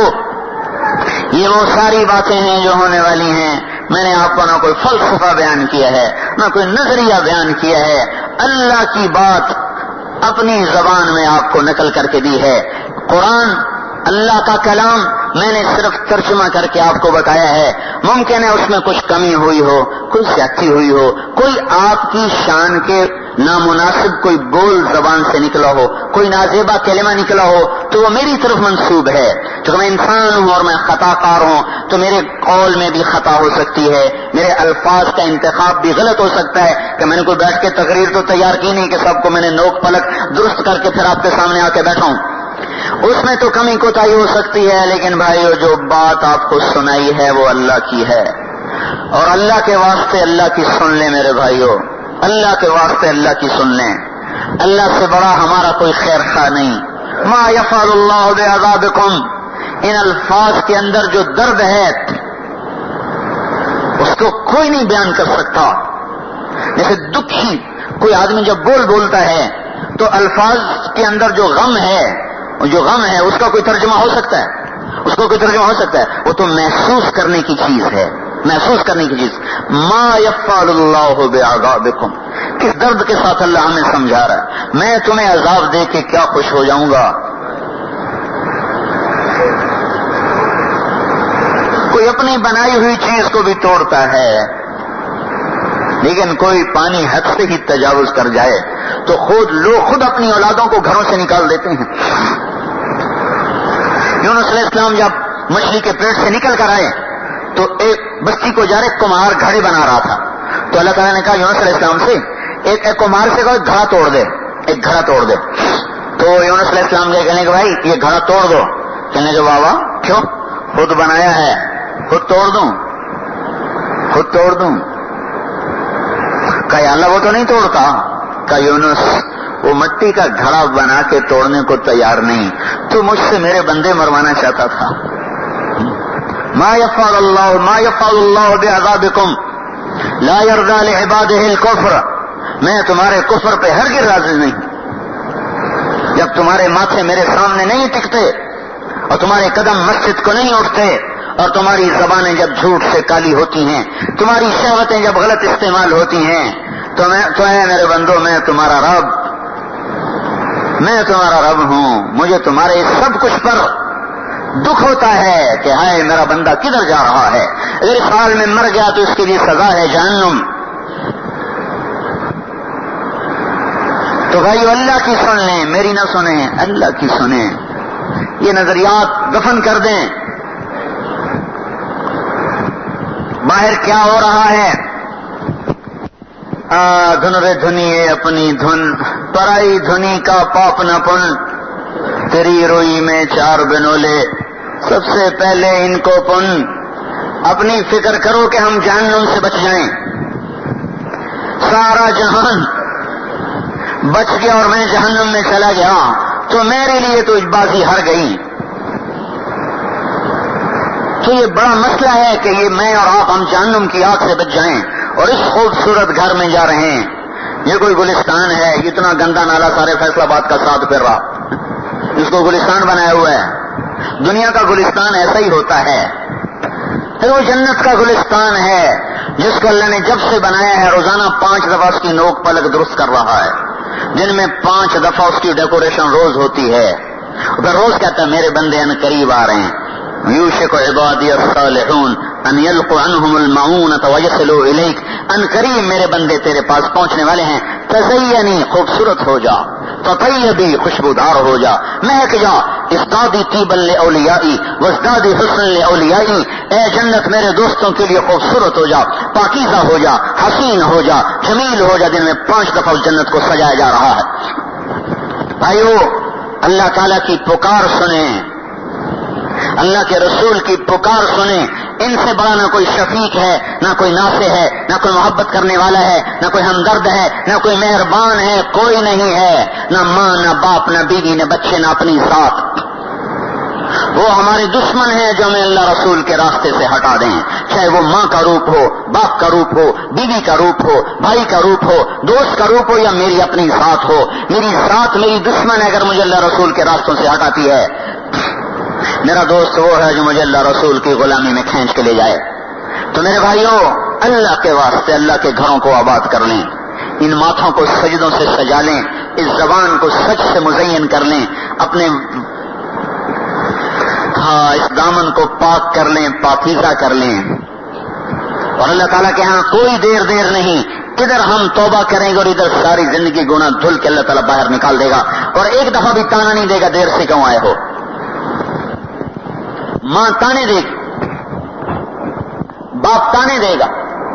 یہ وہ ساری باتیں ہیں جو ہونے والی ہیں. میں نے آپ کو نہ کوئی فلسفہ بیان کیا ہے، نہ کوئی نظریہ بیان کیا ہے. اللہ کی بات اپنی زبان میں آپ کو نقل کر کے دی ہے. قرآن اللہ کا کلام میں نے صرف ترجمہ کر کے آپ کو بتایا ہے. ممکن ہے اس میں کچھ کمی ہوئی ہو، کوئی زیادتی ہوئی ہو، کوئی آپ کی شان کے نامناسب کوئی بول زبان سے نکلا ہو، کوئی نازیبا کلمہ نکلا ہو تو وہ میری طرف منسوب ہے. چونکہ میں انسان ہوں اور میں خطا کار ہوں تو میرے قول میں بھی خطا ہو سکتی ہے، میرے الفاظ کا انتخاب بھی غلط ہو سکتا ہے. کہ میں نے کوئی بیٹھ کے تقریر تو تیار کی نہیں کہ سب کو میں نے نوک پلک درست کر کے پھر آپ کے سامنے آ کے بیٹھا ہوں. اس میں تو کمی کوتاہی ہو سکتی ہے، لیکن بھائیو جو بات آپ کو سنائی ہے وہ اللہ کی ہے. اور اللہ کے واسطے اللہ کی سن لیں میرے بھائیو، اللہ کے واسطے اللہ کی سن لیں. اللہ سے بڑا ہمارا کوئی خیر خواہ نہیں. ما یفعل اللہ بعذابکم، ان الفاظ کے اندر جو درد ہے اس کو کوئی نہیں بیان کر سکتا. جیسے دکھی کوئی آدمی جب بولتا ہے تو الفاظ کے اندر جو غم ہے اس کا کوئی ترجمہ ہو سکتا ہے؟ اس کو کوئی ترجمہ ہو سکتا ہے؟ وہ تو محسوس کرنے کی چیز ہے، محسوس کرنے کی چیز. ما یفعل اللہ بعذابکم، کس درد کے ساتھ اللہ ہمیں سمجھا رہا ہے. میں تمہیں عذاب دے کے کیا خوش ہو جاؤں گا؟ کوئی اپنی بنائی ہوئی چیز کو بھی توڑتا ہے، لیکن کوئی پانی حد سے ہی تجاوز کر جائے تو لوگ خود اپنی اولادوں کو گھروں سے نکال دیتے ہیں. یونس علیہ السلام جب مچھلی کے پیٹ سے نکل کر آئے تو ایک بستی کو جا رہے کمہار گھڑی بنا رہا تھا. تو اللہ تعالیٰ نے کہا یونس علیہ السلام سے ایک کمہار سے ایک گھڑا توڑ دے، ایک گھڑا توڑ دے. تو یونس علیہ السلام کے کہنے کہ بھائی یہ گھڑا توڑ دو. کہنے کہ واہ واہ، کیوں؟ خود بنایا ہے، خود توڑ دوں، خود توڑ دوں. کہا اللہ وہ تو نہیں توڑتا. کہا یونس وہ مٹی کا گھڑا بنا کے توڑنے کو تیار نہیں، تو مجھ سے میرے بندے مروانا چاہتا تھا. ما يفعل اللہ بعذابکم لا يرضى لعباده الكفر، میں تمہارے کفر پہ ہرگز راضی نہیں. جب تمہارے ماتھے میرے سامنے نہیں ٹکتے اور تمہارے قدم مسجد کو نہیں اٹھتے اور تمہاری زبانیں جب جھوٹ سے کالی ہوتی ہیں، تمہاری شہوتیں جب غلط استعمال ہوتی ہیں، تو اے میرے بندو میں تمہارا رب ہوں. مجھے تمہارے سب کچھ پر دکھ ہوتا ہے کہ ہائے میرا بندہ کدھر جا رہا ہے. اگر اس حال میں مر گیا تو اس کے لیے سزا ہے جہنم. تو بھائی اللہ کی سن لیں، میری نہ سنیں، اللہ کی سنیں. یہ نظریات دفن کر دیں. باہر کیا ہو رہا ہے؟ دھن رے دھنیے اپنی دھن، پرائی دھنی کا پاپ نہ پن. تیری روئی میں 4 بنولے، سب سے پہلے ان کو پن. اپنی فکر کرو کہ ہم جہنم سے بچ جائیں. سارا جہان بچ گیا اور میں جہنم میں چلا گیا تو میرے لیے تو بازی ہار گئی. تو یہ بڑا مسئلہ ہے کہ یہ میں اور آپ ہم جہنم کی آگ سے بچ جائیں اور اس خوبصورت گھر میں جا رہے ہیں. یہ کوئی گلستان ہے، اتنا گندا نالا سارے فیصل آباد کا ساتھ پھر رہا، اس کو گلستان بنایا ہوا ہے. دنیا کا گلستان ایسا ہی ہوتا ہے. پھر وہ جنت کا گلستان ہے جس کو اللہ نے جب سے بنایا ہے روزانہ 5 دفعہ اس کی نوک پلک درست کر رہا ہے، جن میں 5 دفعہ اس کی ڈیکوریشن روز ہوتی ہے. پھر روز کہتا ہے میرے بندے ان قریب آ رہے ہیں. یوشک عبادی الصالحون ان یلقوا عنہم المعونۃ ویصلوا الیک. انقریب میرے بندے تیرے پاس پہنچنے والے ہیں. تزینی خوبصورت ہو جا، تطیبی خوشبودار ہو جا، مہک جا. ازدادی طیبا لاولیائی وازدادی حسنا لاولیائی. اے جنت میرے دوستوں کے لیے خوبصورت ہو جا، پاکیزہ ہو جا، حسین ہو جا، جمیل ہو جا. دن میں 5 دفعہ اس جنت کو سجایا جا رہا ہے. بھائیو، اللہ تعالیٰ کی پکار سنیں، اللہ کے رسول کی پکار سنیں. ان سے بڑا نہ کوئی شفیق ہے، نہ کوئی ناصح ہے، نہ کوئی محبت کرنے والا ہے، نہ کوئی ہمدرد ہے، نہ کوئی مہربان ہے. کوئی نہیں ہے، نہ ماں، نہ باپ، نہ بیوی، نہ بچے، نہ اپنی ذات. وہ ہمارے دشمن ہیں جو ہمیں اللہ رسول کے راستے سے ہٹا دیں. چاہے وہ ماں کا روپ ہو، باپ کا روپ ہو، بیوی کا روپ ہو، بھائی کا روپ ہو، دوست کا روپ ہو، یا میری اپنی ذات ہو. میری ذات میری دشمن ہے اگر مجھے اللہ رسول کے راستوں سے ہٹاتی ہے. میرا دوست وہ ہے جو مجھے اللہ رسول کی غلامی میں کھینچ کے لے جائے. تو میرے بھائیوں، اللہ کے واسطے اللہ کے گھروں کو آباد کر لیں، ان ماتھوں کو سجدوں سے سجا لیں، اس زبان کو سچ سے مزین کر لیں، اپنے اس دامن کو پاک کر لیں، پاکیزہ کر لیں. اور اللہ تعالیٰ کے ہاں کوئی دیر نہیں. ادھر ہم توبہ کریں گے اور ادھر ساری زندگی گناہ دھل کے اللہ تعالیٰ باہر نکال دے گا. اور ایک دفعہ بھی تانا نہیں دے گا دیر سے کیوں آئے ہو. ماں تانے دے گی، باپ تانے دے گا،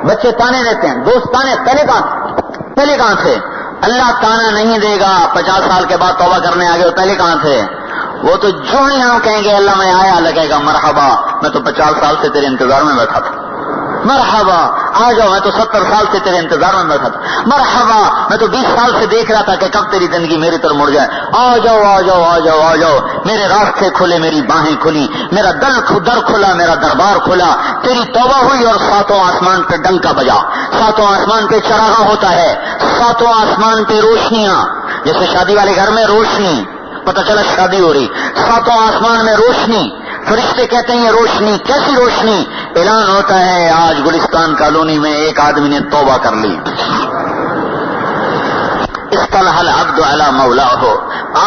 بچے تانے دیتے ہیں، دوست تانے. پہلے کہاں تھے؟ اللہ تانا نہیں دے گا. 50 سال کے بعد توبہ کرنے آ گئے ہو، پہلے کہاں تھے؟ وہ تو جو ہی ہم کہیں گے اللہ میں آیا، لگے گا مرحبا، میں تو 50 سال سے تیرے انتظار میں بیٹھا تھا. مرحبا آ جاؤ، میں تو 70 سال سے تیرے انتظار میں بیٹھا تھا. مرحبا میں تو 20 سال سے دیکھ رہا تھا کہ کب تیری زندگی میری طرف مڑ جائے. آ جاؤ آ جاؤ آ جاؤ آ جاؤ. میرے راستے کھلے، میری باہیں کھلی، میرا در کھلا، میرا دربار کھلا. تیری توبہ ہوئی اور 7 آسمان پہ ڈنکا بجا. 7 آسمان پہ چراغاں ہوتا ہے، 7 آسمان پہ روشنیاں. جیسے شادی والے گھر میں روشنی، پتہ چلا شادی ہو رہی. 7 آسمان میں روشنی. فرشتے کہتے ہیں یہ روشنی کیسی روشنی؟ اعلان ہوتا ہے آج گلستان کالونی میں ایک آدمی نے توبہ کر لی. اصطلح العبد علی مولاه.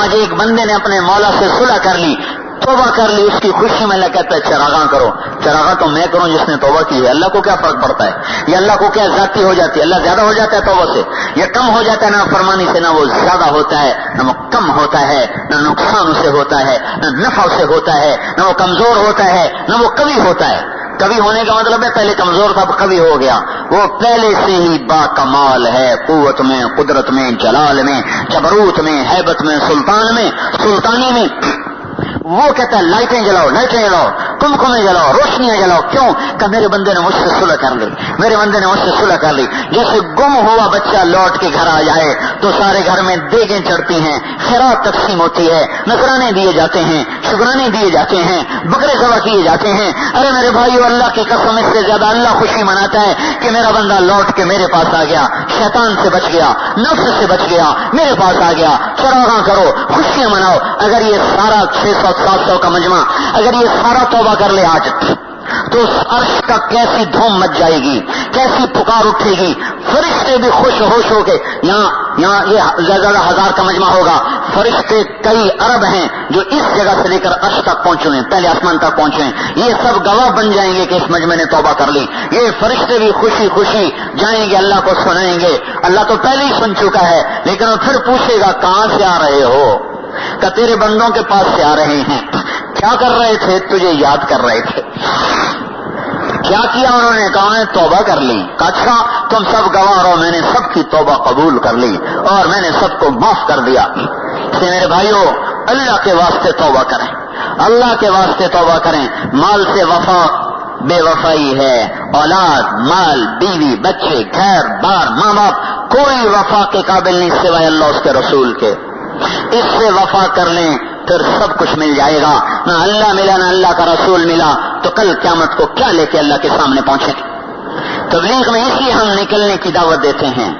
آج ایک بندے نے اپنے مولا سے صلح کر لی، توبہ کر لی. اس کی خوشی میں اللہ کہتا ہے چراغاں کرو. چراغاں تو میں کروں جس نے توبہ کی ہے. اللہ کو کیا فرق پڑتا ہے؟ یہ اللہ کو کیا ذاتی ہو جاتی ہے؟ اللہ زیادہ ہو جاتا ہے توبہ سے؟ یہ کم ہو جاتا ہے؟ نہ فرمانی سے نہ وہ زیادہ ہوتا ہے، نہ وہ کم ہوتا ہے، نہ نقصان اسے ہوتا ہے، نہ نفع اسے ہوتا ہے، نہ وہ کمزور ہوتا ہے، نہ وہ قوی ہوتا ہے. کبھی ہونے کا مطلب ہے پہلے کمزور تھا اب کبھی ہو گیا. وہ پہلے سے ہی با کمال ہے، قوت میں، قدرت میں، جلال میں، جبروت میں، ہیبت میں، سلطان میں، سلطانی میں. وہ کہتا ہے لائٹیں جلاؤ، کمکمیں جلاؤ، روشنیاں جلاؤ. کیوں کہ میرے بندے نے مجھ سے صلح کر لی، میرے بندے نے مجھ سے صلح کر لی. جیسے گم ہوا بچہ لوٹ کے گھر آ جائے تو سارے گھر میں دیگیں چڑھتی ہیں، خیرات تقسیم ہوتی ہے، نذرانے دیے جاتے ہیں، شکرانے دیے جاتے ہیں، بکرے ذبح کیے جاتے ہیں. ارے میرے بھائیو، اللہ کی قسم اس سے زیادہ اللہ خوشی مناتا ہے کہ میرا بندہ لوٹ کے میرے پاس آ گیا، شیطان سے بچ گیا، نفس سے بچ گیا، میرے پاس آ گیا. چراغاں کرو، خوشیاں مناؤ. اگر یہ سارا 600-700 کا مجمع اگر یہ سارا توبہ کر لے آج تو اس عرش کا کیسی دھوم مچ جائے گی، کیسی پکار اٹھے گی. فرشتے بھی خوش ہو کے یہاں یہ زیادہ 1000 کا مجمع ہوگا. فرشتے کئی ارب ہیں جو اس جگہ سے لے کر عرش تک پہنچے ہیں، پہلے آسمان تک پہنچے ہیں. یہ سب گواہ بن جائیں گے کہ اس مجمع نے توبہ کر لی. یہ فرشتے بھی خوشی جائیں گے، اللہ کو سنائیں گے. اللہ تو پہلے ہی سن چکا ہے، لیکن وہ پھر پوچھے گا کہاں سے آ رہے ہو؟ کہ تیرے بندوں کے پاس سے آ رہے ہیں. کیا کر رہے تھے؟ تجھے یاد کر رہے تھے. کیا کیا انہوں نے؟ کہا میں توبہ کر لی. اچھا تم سب گواہ رہو، میں نے سب کی توبہ قبول کر لی اور میں نے سب کو معاف کر دیا. سے میرے بھائیو، اللہ کے واسطے توبہ کریں، اللہ کے واسطے توبہ کریں. مال سے وفا بے وفائی ہے. اولاد، مال، بیوی، بچے، گھر بار، ماں باپ، کوئی وفا کے قابل نہیں سوائے اللہ اس کے رسول کے. اس سے وفا کر لیں پھر سب کچھ مل جائے گا. نہ اللہ ملا نہ اللہ کا رسول ملا تو کل قیامت کو کیا لے کے اللہ کے سامنے پہنچے. تبلیغ میں اس لیے ہم نکلنے کی دعوت دیتے ہیں.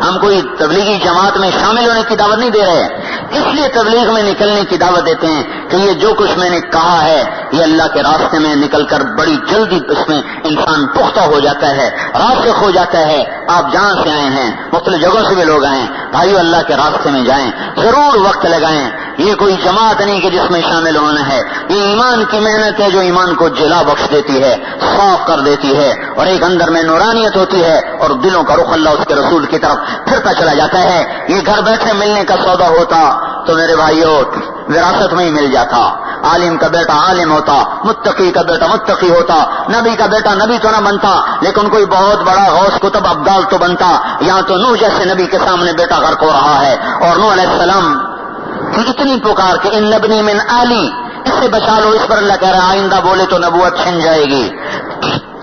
ہم کوئی تبلیغی جماعت میں شامل ہونے کی دعوت نہیں دے رہے، اس لیے تبلیغ میں نکلنے کی دعوت دیتے ہیں کہ یہ جو کچھ میں نے کہا ہے یہ اللہ کے راستے میں نکل کر بڑی جلدی اس میں انسان پختہ ہو جاتا ہے، راسخ ہو جاتا ہے۔ آپ جہاں سے آئے ہیں، مختلف جگہوں سے بھی لوگ آئے ہیں، بھائیو اللہ کے راستے میں جائیں، ضرور وقت لگائیں۔ یہ کوئی جماعت نہیں کہ جس میں شامل ہونا ہے، یہ ایمان کی محنت ہے جو ایمان کو جلا بخش دیتی ہے، صاف کر دیتی ہے، اور ایک اندر میں نورانیت ہوتی ہے اور دلوں کا رخ اللہ اس کے رسول کی طرف پھرتا چلا جاتا ہے۔ یہ گھر بیٹھے ملنے کا سودا ہوتا تو میرے بھائیو وراثت میں ہی مل جاتا، عالم کا بیٹا عالم ہوتا، متقی کا بیٹا متقی ہوتا، نبی کا بیٹا نبی تو نہ بنتا لیکن کوئی بہت بڑا غوث کتب ابدال تو بنتا۔ یہاں تو نوح جیسے نبی کے سامنے بیٹا غرق ہو رہا ہے، اور نوح علیہ السلام کی اتنی پکار کہ ان ابنی من آلی، اس سے بچا لو، اس پر اللہ کہہ رہا ہے آئندہ بولے تو نبوت چھن جائے گی۔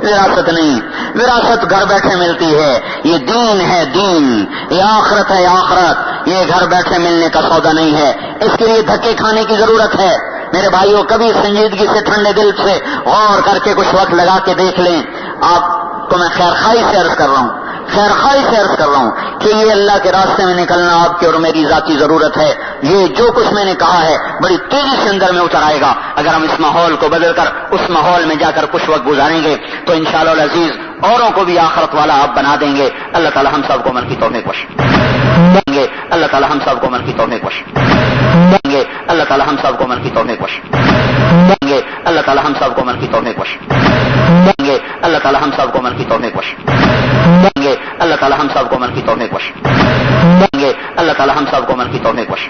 وراثت نہیں، وراثت گھر بیٹھے ملتی ہے۔ یہ دین ہے دین، یہ آخرت ہے آخرت، یہ گھر بیٹھے ملنے کا سودا نہیں ہے۔ اس کے لیے دھکے کھانے کی ضرورت ہے۔ میرے بھائیوں کبھی سنجیدگی سے ٹھنڈے دل سے غور کر کے کچھ وقت لگا کے دیکھ لیں۔ آپ کو میں خیر خواہی سے عرض کر رہا ہوں، خیر خواہی سے عرض کر رہا ہوں کہ یہ اللہ کے راستے میں نکلنا آپ کی اور میری ذاتی ضرورت ہے۔ یہ جو کچھ میں نے کہا ہے بڑی تیزی سے اندر میں اتر آئے گا اگر ہم اس ماحول کو بدل کر اس ماحول میں جا کر کچھ وقت گزاریں گے تو انشاءاللہ العزیز اوروں کو بھی آخرت والا آپ بنا دیں گے۔ اللہ تعالی ہم سب کو عمل کی توفیق بخشے، اللہ تعالی ہم سب کو عمل کی توفیق بخشے، اللہ تعالی ہم سب کو عمل کی توفیق بخشے، اللہ تعالی ہم سب کو عمل کی توفیق بخشے، اللہ تعالی ہم سب کو عمل کی توفیق بخشے، اللہ تعالی ہم سب کو عمل کی توفیق بخشے، اللہ تعالی ہم سب کو عمل کی توفیق بخشے۔